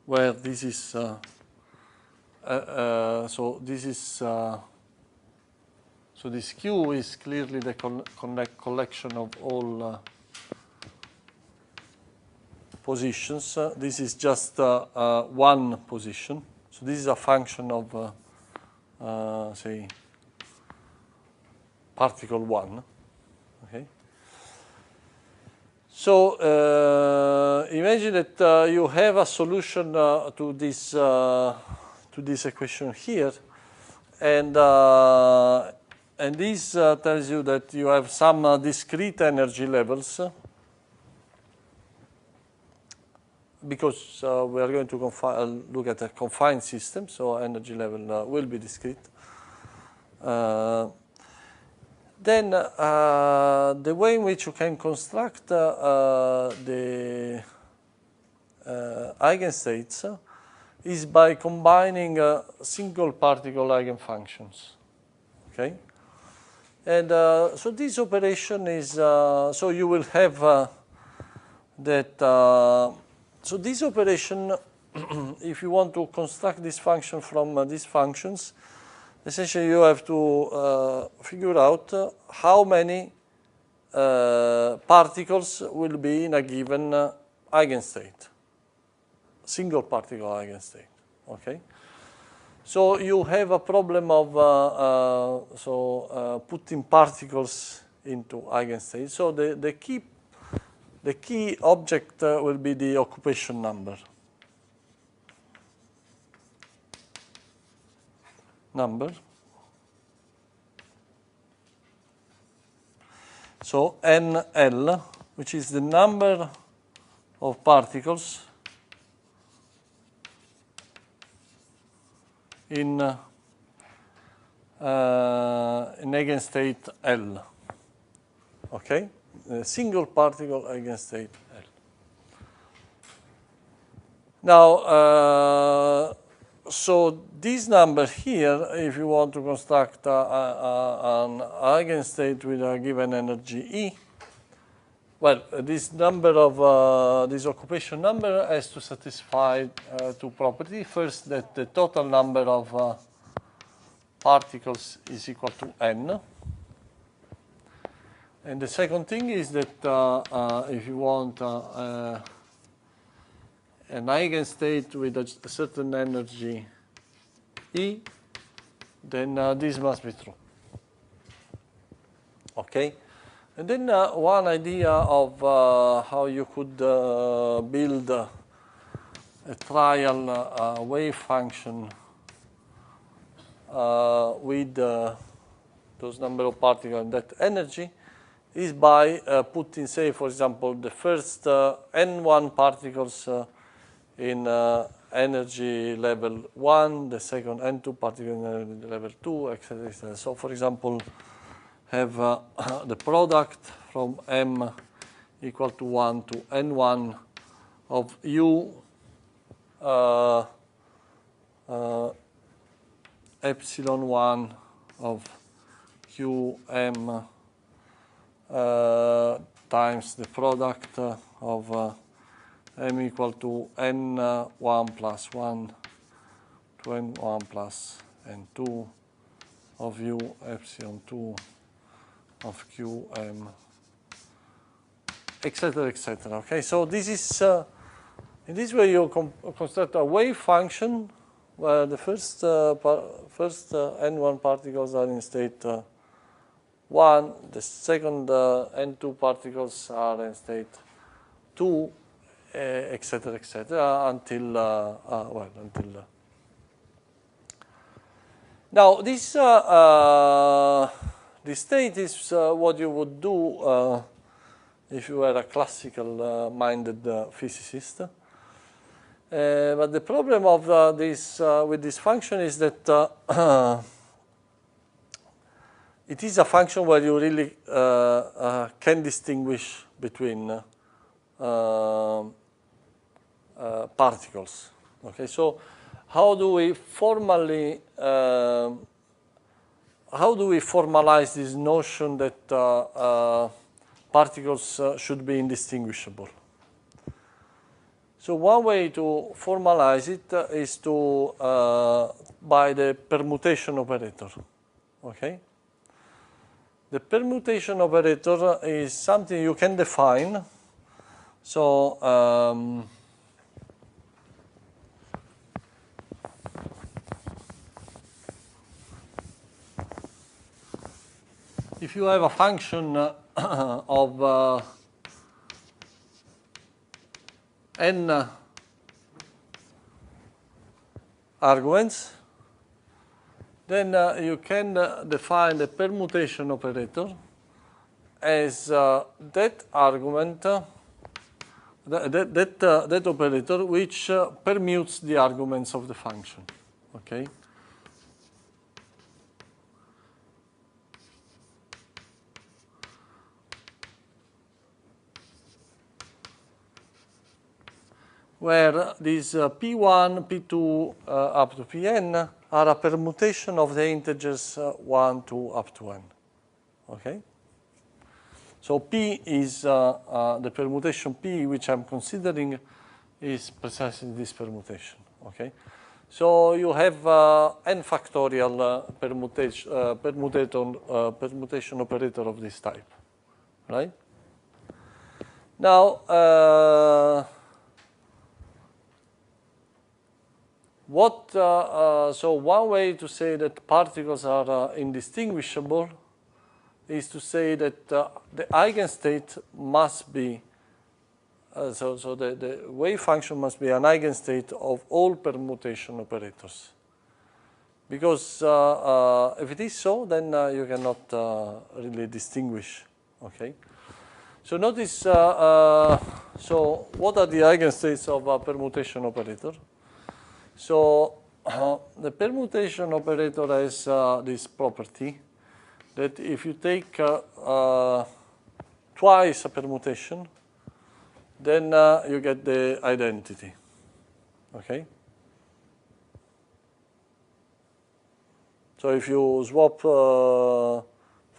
where this is so this Q is clearly the collection of all positions. This is just one position. So this is a function of say particle 1. Okay. So imagine that you have a solution to this equation here, and this tells you that you have some discrete energy levels, because we are going to look at a confined system, so energy level will be discrete. Then the way in which you can construct the eigenstates is by combining single particle eigenfunctions. Okay, and so this operation is so you will have that. So this operation, if you want to construct this function from these functions, essentially you have to figure out how many particles will be in a given eigenstate, single particle eigenstate. Okay, so you have a problem of putting particles into eigenstates. So the key object will be the occupation number. So NL, which is the number of particles in eigenstate L. Okay, a single particle eigenstate L. Now, so this number here, if you want to construct an eigenstate with a given energy E, well, this number of this occupation number has to satisfy two properties. First, that the total number of particles is equal to n. And the second thing is that if you want an eigenstate with a certain energy E, then this must be true. Okay? And then one idea of how you could build a trial wave function with those number of particles and that energy is by putting, say, for example, the first n1 particles in energy level 1, the second n2 particle in energy level 2, etc., etc. So, for example, have the product from m equal to 1 to n1 of u epsilon 1 of qm times the product of m equal to n1 plus 1 to n1 plus n2 of u epsilon 2 of qm, etc., etc. Okay, so this is in this way you construct a wave function where the first n1 particles are in state 1, the second n2 particles are in state 2, etc., etc., until now this state is what you would do if you were a classical minded physicist. But the problem of this with this function is that it is a function where you really can distinguish between particles. Okay, so how do we formalize this notion that particles should be indistinguishable? So one way to formalize it is to by the permutation operator. Okay. The permutation operator is something you can define. So if you have a function of n arguments, then you can define the permutation operator as that argument, that operator which permutes the arguments of the function. Okay. Where these P1, P2 up to Pn are a permutation of the integers 1 to up to n. Okay? So P is the permutation P which I'm considering is precisely this permutation. Okay? So you have n factorial permutation operator of this type. Right? Now, so one way to say that particles are indistinguishable is to say that the eigenstate must be, so the wave function must be an eigenstate of all permutation operators. Because if it is so, then you cannot really distinguish. Okay. So notice, so what are the eigenstates of a permutation operator? So the permutation operator has this property that if you take twice a permutation, then you get the identity. Okay? So if you swap for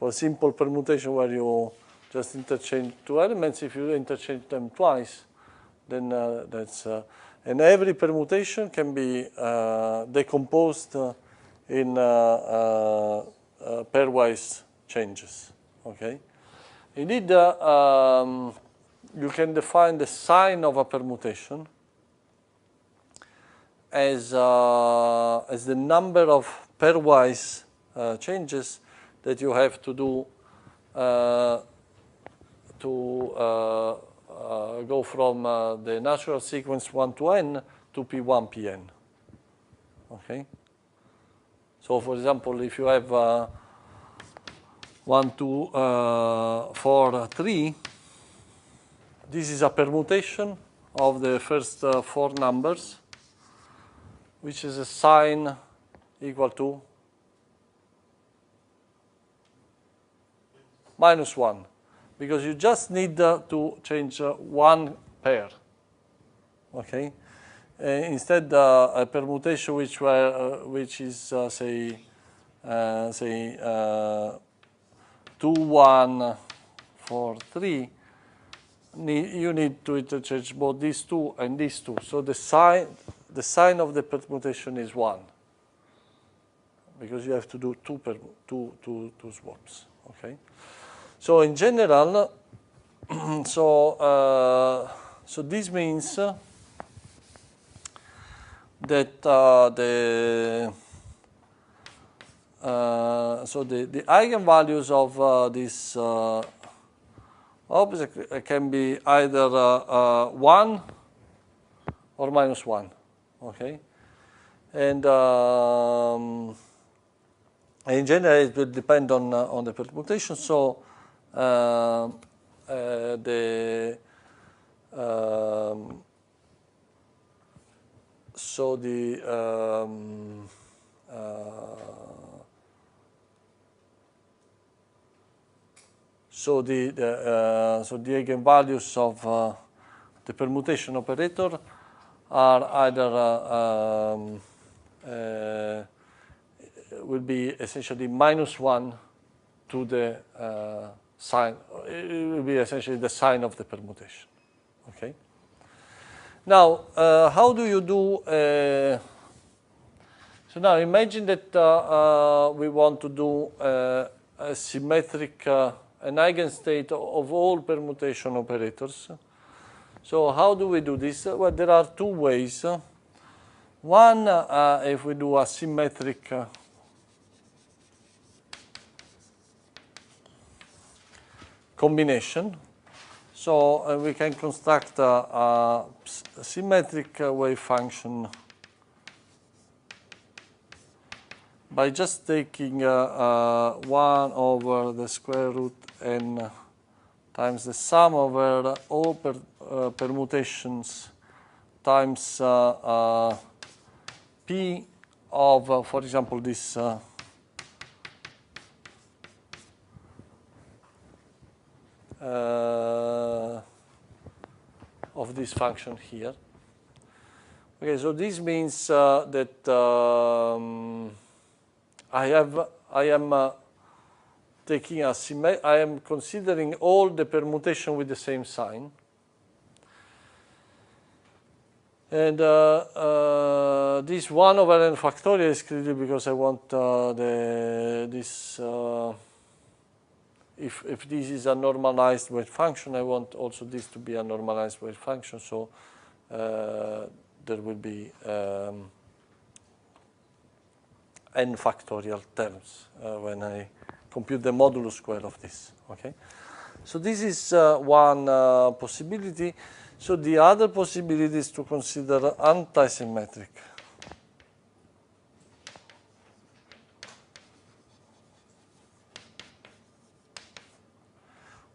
a simple permutation where you just interchange two elements, if you interchange them twice, then that's and every permutation can be decomposed in pairwise changes. Okay. Indeed, you can define the sign of a permutation as the number of pairwise changes that you have to do to go from the natural sequence 1 to n to P1, Pn. Okay? So, for example, if you have 1, 2, 4, 3, this is a permutation of the first 4 numbers, which is a sign equal to -1. Because you just need to change one pair, okay? Instead, a permutation which is say 2, 1, 4, 3. You need to interchange both these two and these two. So the sign of the permutation is 1, because you have to do two swaps, okay? So in general, so this means that the eigenvalues of this object can be either 1 or minus 1, okay? And in general, it will depend on the permutation. So the eigenvalues of the permutation operator are either will be essentially minus 1 to the sign. It will be essentially the sign of the permutation. Okay. Now, how do you do? So now imagine that we want to do a symmetric, an eigenstate of all permutation operators. So how do we do this? Well, there are two ways. One, if we do a symmetric combination. So we can construct a symmetric wave function by just taking 1 over the square root n times the sum over all permutations times p of, for example, this of this function here. Okay, so this means that I am taking a I am considering all the permutation with the same sign, and this 1 over n factorial is clearly because I want this. If this is a normalized wave function, I want also this to be a normalized wave function. So there will be n factorial terms when I compute the modulus square of this. Okay, so this is one possibility. So the other possibility is to consider antisymmetric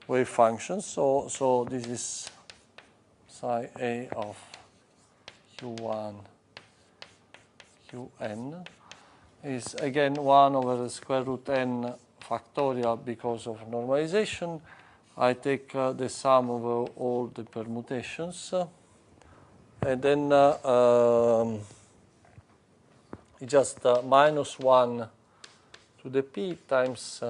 wave functions. So this is psi a of q1 qn is again 1 over the square root n factorial because of normalization. I take the sum of all the permutations, and then it's just minus 1 to the p times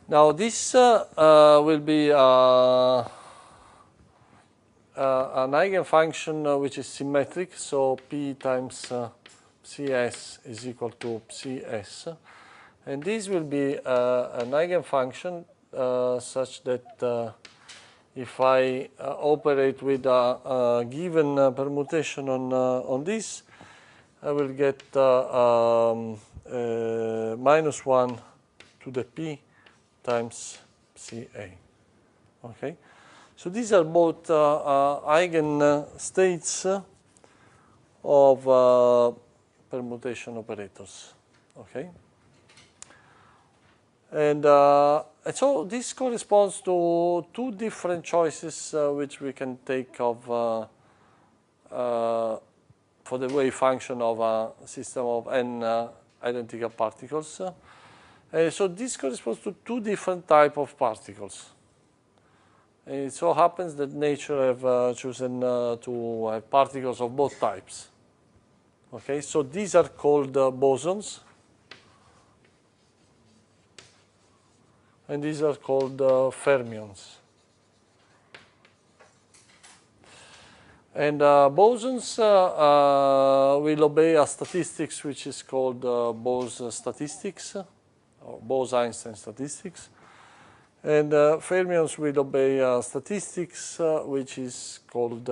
now this will be an eigenfunction which is symmetric, so p times Cs is equal to Cs, and this will be an eigenfunction such that if I operate with a given permutation on this, I will get minus 1 to the p times Ca. Okay, so these are both eigenstates of permutation operators. Okay, and so this corresponds to two different choices which we can take of for the wave function of a system of n identical particles. So this corresponds to two different types of particles. And it so happens that nature have chosen to have particles of both types. Okay, so these are called bosons, and these are called fermions. And bosons will obey a statistics which is called Bose statistics, or Bose-Einstein statistics. And fermions will obey statistics which is called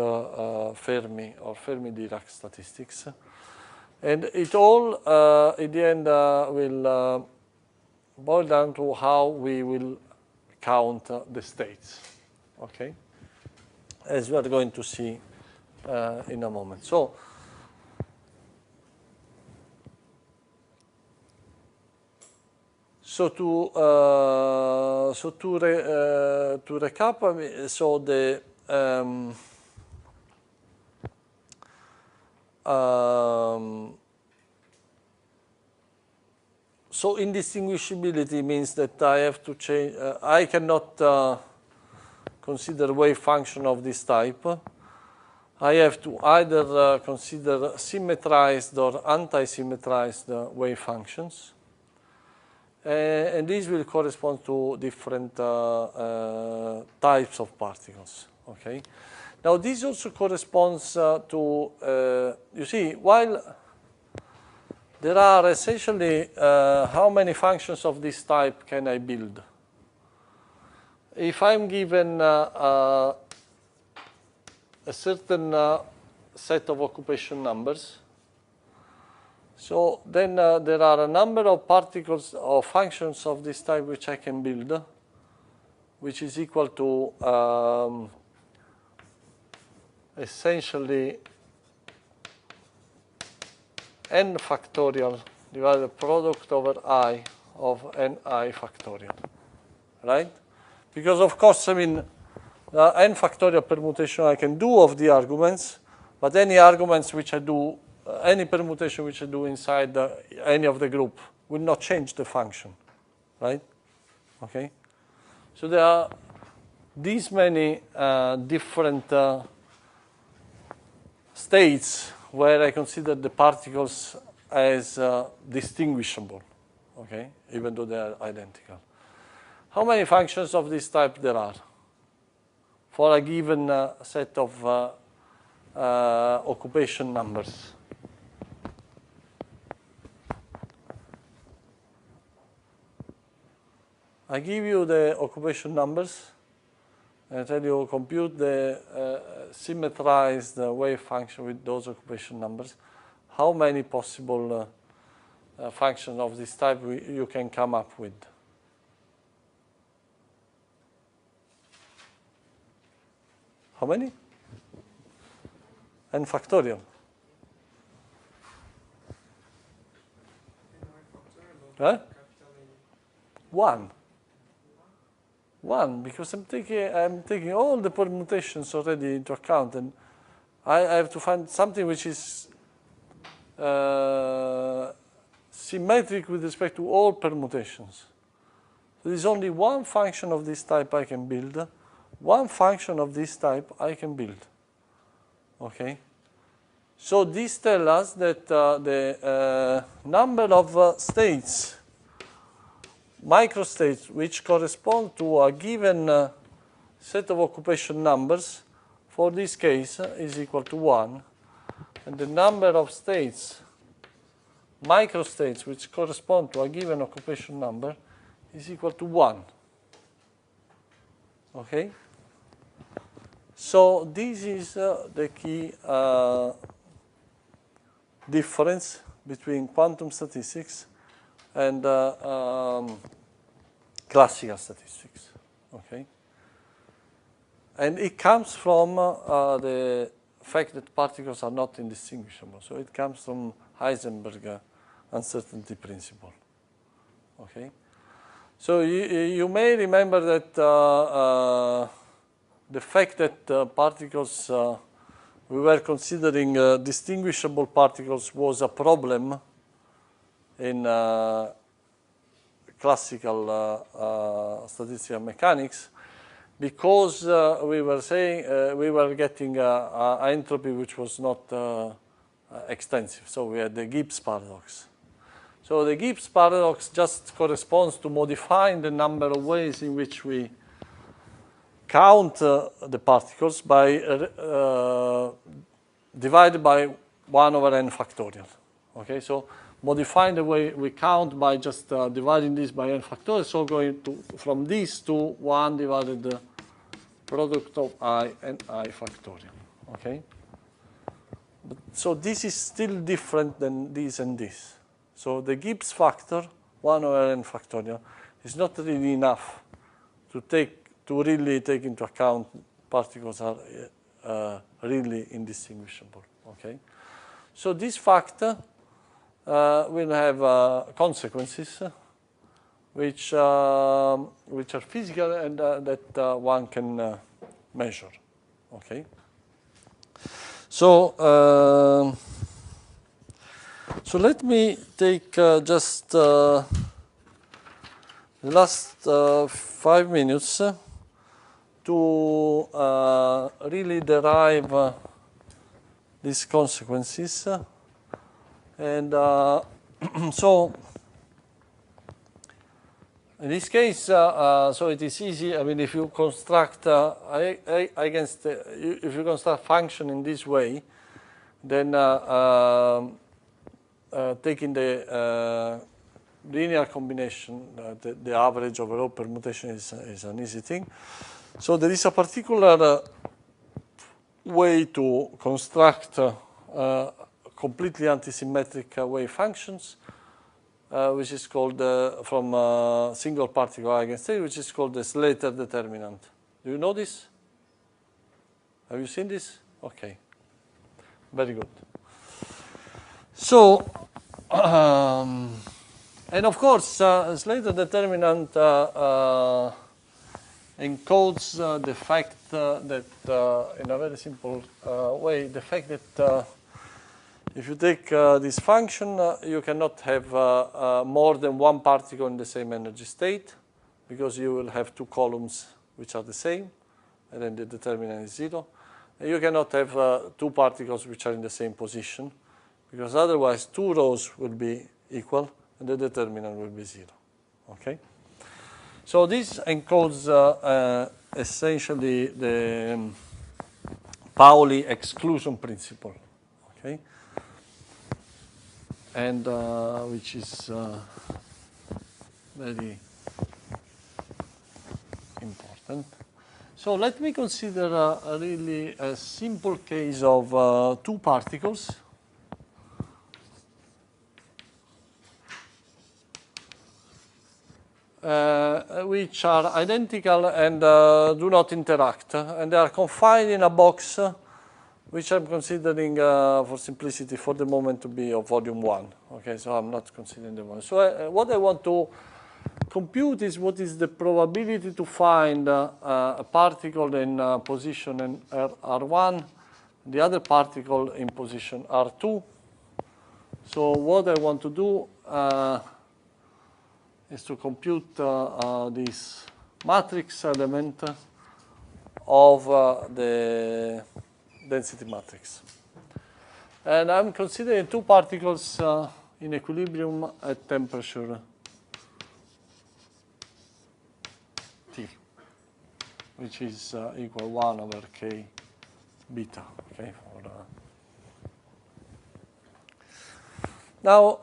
Fermi or Fermi-Dirac statistics. And it all, in the end, will boil down to how we will count the states, okay? As we are going to see in a moment. So to recap, so the so indistinguishability means that I have to change. I cannot consider wave function of this type. I have to either consider symmetrized or anti-symmetrized wave functions. And these will correspond to different types of particles, okay? Now this also corresponds to, you see, while there are essentially how many functions of this type can I build? If I'm given a certain set of occupation numbers, so then there are a number of particles or functions of this type which I can build, which is equal to essentially n factorial divided by product over I of ni factorial, right? Because of course, I mean, n factorial permutation I can do of the arguments, but any arguments which I do, any permutation which I do inside any of the group will not change the function, right? Okay? So there are these many different states where I consider the particles as distinguishable, okay, even though they are identical. How many functions of this type there are for a given set of occupation numbers? I give you the occupation numbers, and I tell you compute the symmetrized wave function with those occupation numbers. How many possible functions of this type you can come up with? How many? N factorial. Huh? One. One, because I'm taking all the permutations already into account, and I have to find something which is symmetric with respect to all permutations. So there's only one function of this type I can build. One function of this type I can build. Okay? So this tells us that the number of states, microstates, which correspond to a given set of occupation numbers, for this case is equal to 1. And the number of states, microstates, which correspond to a given occupation number, is equal to 1. Okay? So this is the key difference between quantum statistics and classical statistics. Okay? And it comes from the fact that particles are not indistinguishable. So it comes from Heisenberg uncertainty principle. Okay? So you may remember that the fact that particles, we were considering distinguishable particles was a problem in classical statistical mechanics, because we were saying we were getting an entropy which was not extensive. So we had the Gibbs paradox. So the Gibbs paradox just corresponds to modifying the number of ways in which we count the particles by divided by 1 over n factorial. Okay, so modifying the way we count by just dividing this by n factorial, so going to from this to 1 divided the product of I and I factorial. Okay, so this is still different than this and this. So the Gibbs factor 1 over n factorial is not really enough to really take into account particles are really indistinguishable. Okay, so this fact will have consequences which are physical and that one can measure. Okay, so let me take just the last 5 minutes to really derive these consequences. And so in this case, so it is easy. I mean, if you construct if you construct function in this way, then taking the linear combination, the average over all permutation is an easy thing. So there is a particular way to construct completely antisymmetric wave functions, which is called from single particle eigenstate, which is called the Slater determinant. Do you know this? Have you seen this? Okay, very good. So, and of course, Slater determinant encodes the fact that, in a very simple way, the fact that if you take this function, you cannot have more than one particle in the same energy state, because you will have two columns which are the same, and then the determinant is 0. And you cannot have two particles which are in the same position, because otherwise two rows will be equal, and the determinant will be 0. Okay? So this encodes essentially the Pauli exclusion principle. Okay? And which is very important. So let me consider a really simple case of two particles which are identical and do not interact, and they are confined in a box which I'm considering, for simplicity, for the moment, to be of volume 1. Okay, so I'm not considering the one. So what I want to compute is what is the probability to find a particle in position in R1, the other particle in position R2. So what I want to do is to compute this matrix element of the density matrix. And I'm considering two particles in equilibrium at temperature T, which is equal 1 over K beta. Okay. Now,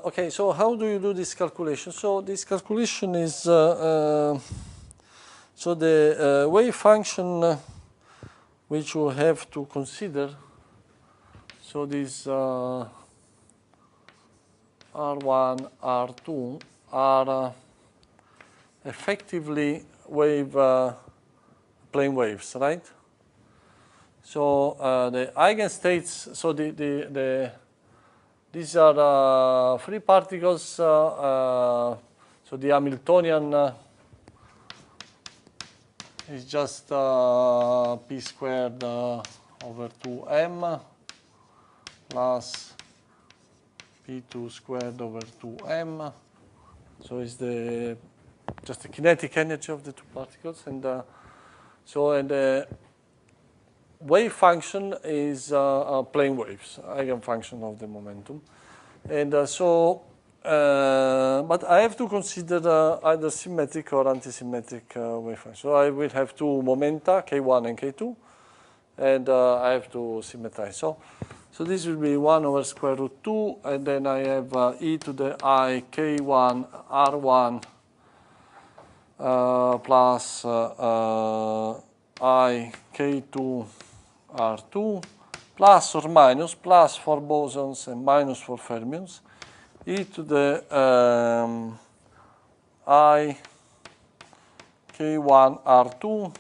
okay, so how do you do this calculation? So this calculation is, so the wave function which you have to consider, so this R1, R2 are effectively plane waves, right? So the eigenstates, so these are free particles, so the Hamiltonian is just p squared over 2m plus p2 squared over 2m. So it's just the kinetic energy of the two particles, and and the wave function is plane waves, eigenfunction of the momentum, and but I have to consider either symmetric or antisymmetric wave function. So I will have two momenta, k1 and k2, and I have to symmetrize. So this will be 1 over square root 2, and then I have e to the I k1 r1 plus I k2 R2 plus or minus, plus for bosons and minus for fermions, e to the I K1 R2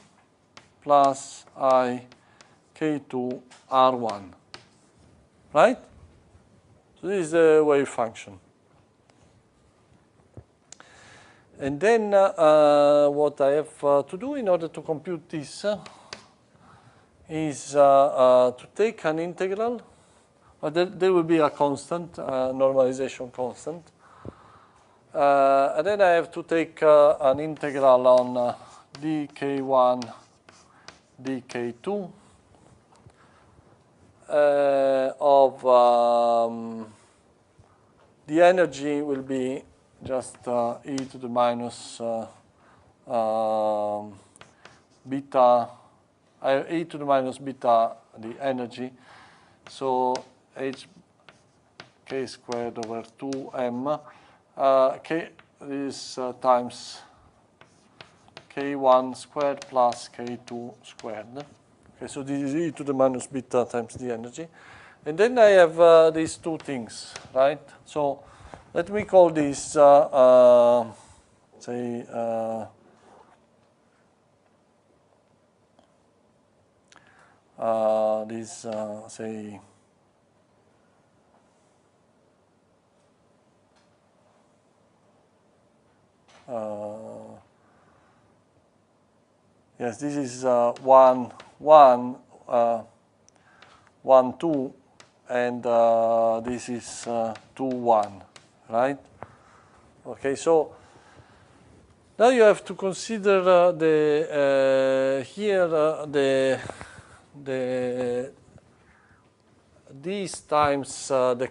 plus I K2 R1, right? So this is the wave function. And then what I have to do in order to compute this is to take an integral. There will be a constant, normalization constant. And then I have to take an integral on dk1, dk2 of the energy will be just e to the minus beta, e to the minus beta, the energy. So h k squared over 2m, k is times k1 squared plus k2 squared. Okay, so this is e to the minus beta times the energy. And then I have these two things, right? So let me call this, say, this, say, yes, this is 1, 1, 1, 2, and this is 2, 1, right? Okay, so now you have to consider these times the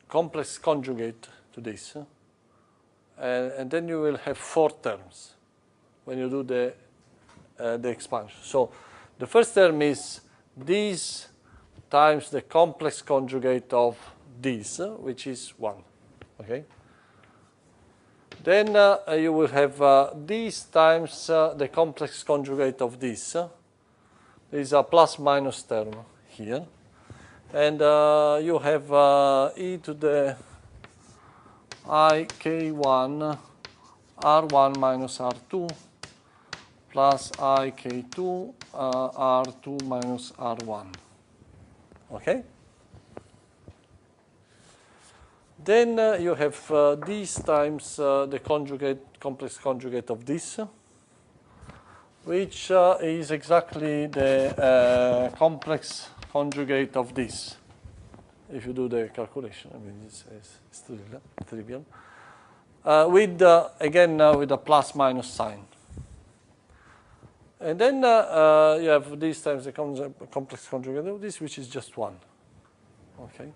complex conjugate to this, and then you will have 4 terms when you do the expansion. So the first term is this times the complex conjugate of this, which is 1. Okay. Then you will have this times the complex conjugate of this. There is a plus minus term here. And you have e to the I k1 r1 minus r2 plus I k2 r2 minus r1. Okay? Then you have this times the complex conjugate of this, which is exactly the complex conjugate of this. If you do the calculation, I mean, it's trivial. With, again, with a plus minus sign. And then you have this times the complex conjugate of this, which is just 1. Okay.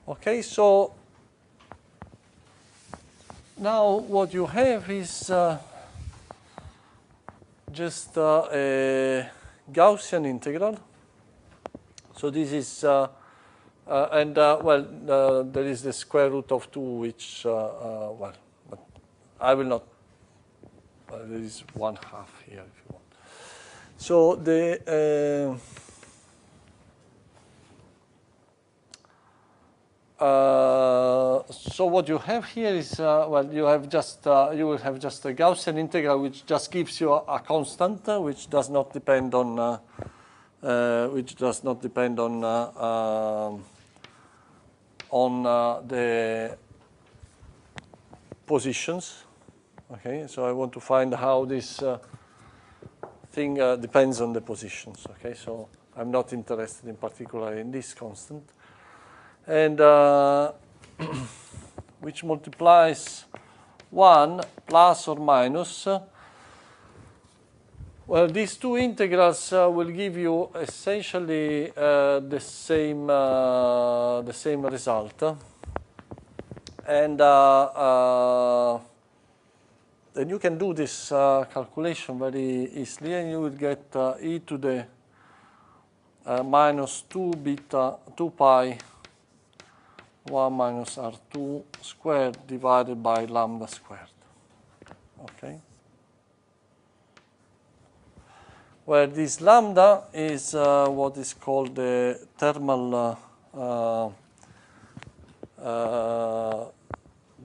Okay, so now what you have is just a Gaussian integral. So this is, there is the square root of 2, which, well, but I will not, there is 1/2 here if you want. So the, so what you have here is, well, you have just, you will have just a Gaussian integral, which just gives you a constant, which does not depend on, the positions. Okay, so I want to find how this thing depends on the positions. Okay, so I'm not interested in particular in this constant. And which multiplies 1 plus or minus. Well, these two integrals will give you essentially the same result. And then you can do this calculation very easily, and you will get e to the minus 2 pi 1 minus r2 squared divided by lambda squared. Okay. Where this lambda is what is called the thermal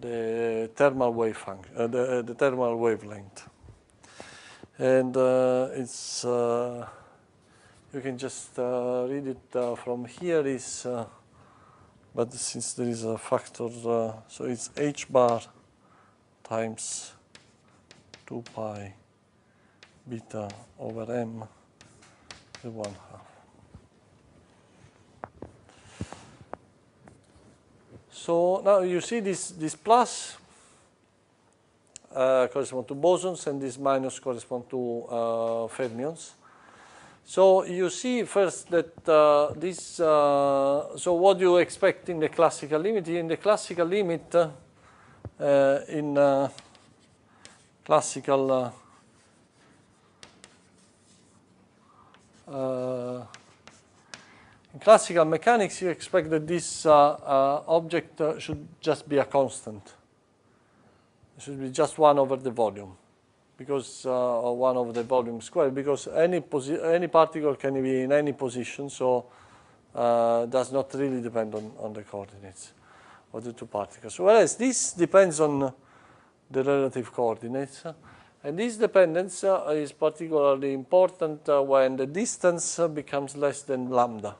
the thermal wave function, the thermal wavelength. And it's you can just read it from here is, but since there is a factor, so it's h bar times 2 pi beta over m the 1/2. So now you see this plus correspond to bosons and this minus correspond to fermions. So you see first that so what do you expect in the classical limit? In the classical limit, in classical in classical mechanics, you expect that this object should just be a constant. It should be just 1 over the volume, because or 1 over the volume squared, because any particle can be in any position, so does not really depend on the coordinates of the two particles. Whereas this depends on the relative coordinates, and this dependence is particularly important when the distance becomes less than lambda,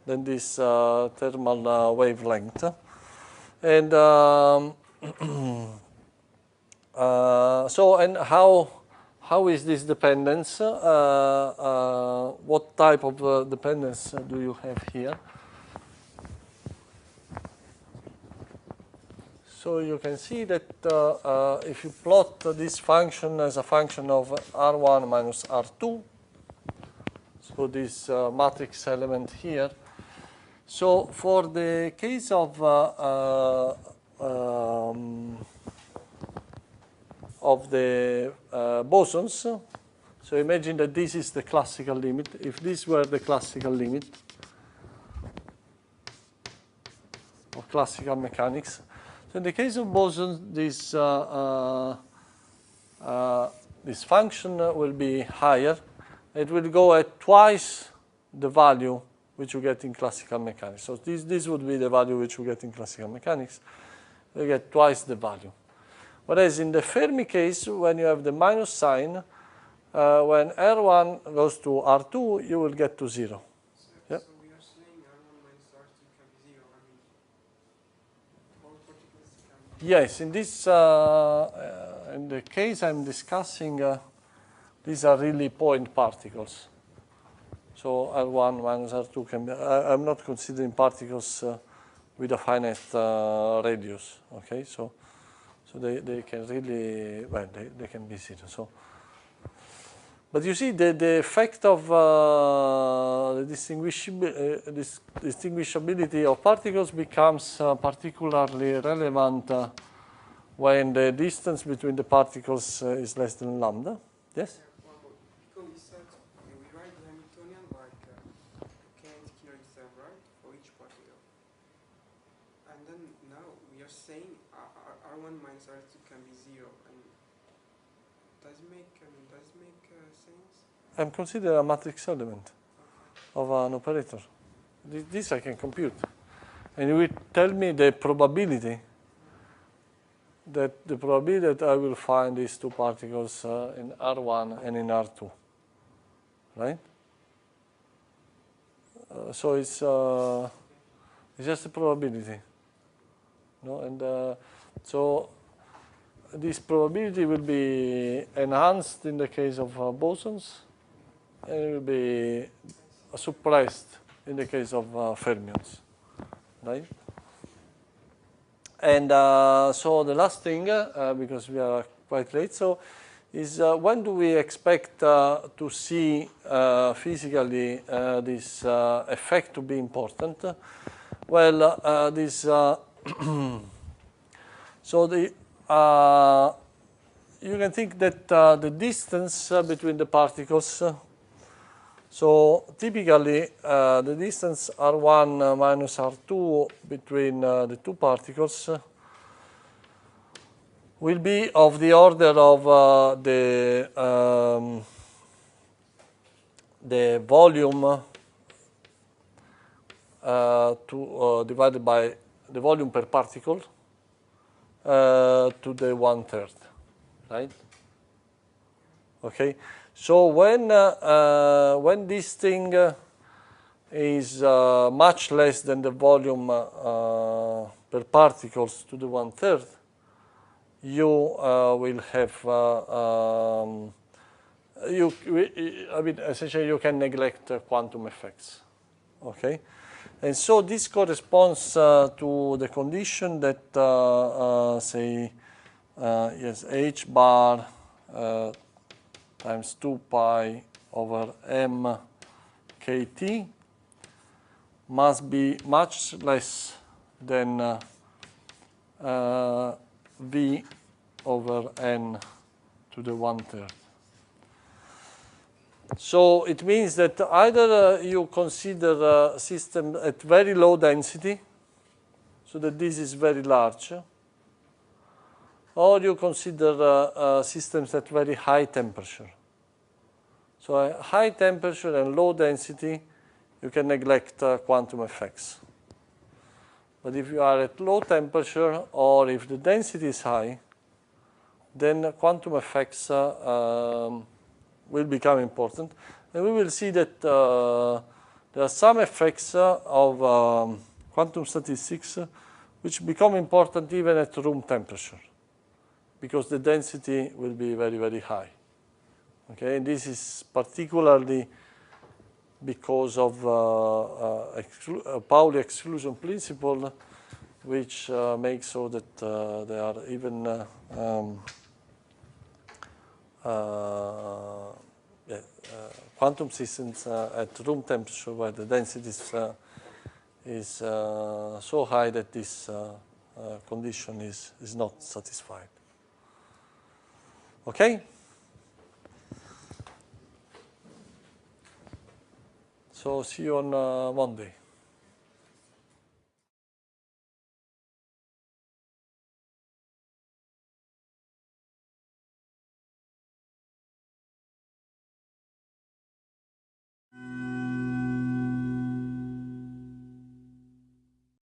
than this thermal wavelength. And so, and how is this dependence? What type of dependence do you have here? So you can see that if you plot this function as a function of R1 minus R2, so this matrix element here, so for the case of the bosons, so imagine that this is the classical limit. If this were the classical limit of classical mechanics, so in the case of bosons, this function will be higher. It will go at twice the value which you get in classical mechanics. So this would be the value which you get in classical mechanics. You get twice the value. Whereas in the Fermi case, when you have the minus sign, when R1 goes to R2, you will get to 0. So we are saying R1 minus R2 can be 0. I mean, all particles can be... Yes, in this, in the case I'm discussing, these are really point particles. So R1 minus R2 can be, I'm not considering particles with a finite radius, okay? So they can really, well, they can be 0. So, but you see the effect of the distinguishability of particles becomes particularly relevant when the distance between the particles is less than lambda. Yes? Because we said we write the Hamiltonian like kinetic energy term, right, for each particle. And then now we are saying R1 minus R2 can be 0. And does it make sense? I'm considering a matrix element of an operator. This I can compute. And you will tell me the probability that I will find these two particles in R1 and in R2, right? So it's just a probability, no? And so this probability will be enhanced in the case of bosons, and it will be suppressed in the case of fermions, right? And so the last thing, because we are quite late, so is when do we expect to see physically this effect to be important? Well, this so the you can think that the distance between the particles. So typically, the distance R1 minus R2 between the two particles will be of the order of the volume divided by the volume per particle. to the 1/3, right? Okay, so when this thing is much less than the volume per particles to the 1/3, you will have I mean, essentially you can neglect quantum effects. Okay, and so this corresponds to the condition that say yes, h bar times 2 pi over m kt must be much less than v over n to the 1/3. So it means that either you consider a system at very low density, so that this is very large, or you consider systems at very high temperature. So at high temperature and low density, you can neglect quantum effects. But if you are at low temperature, or if the density is high, then quantum effects will become important. And we will see that there are some effects of quantum statistics which become important even at room temperature, because the density will be very, very high. Okay, and this is particularly because of Pauli exclusion principle, which makes so that there are even quantum systems at room temperature where the density is so high that this condition is not satisfied. Okay? So see you on Monday.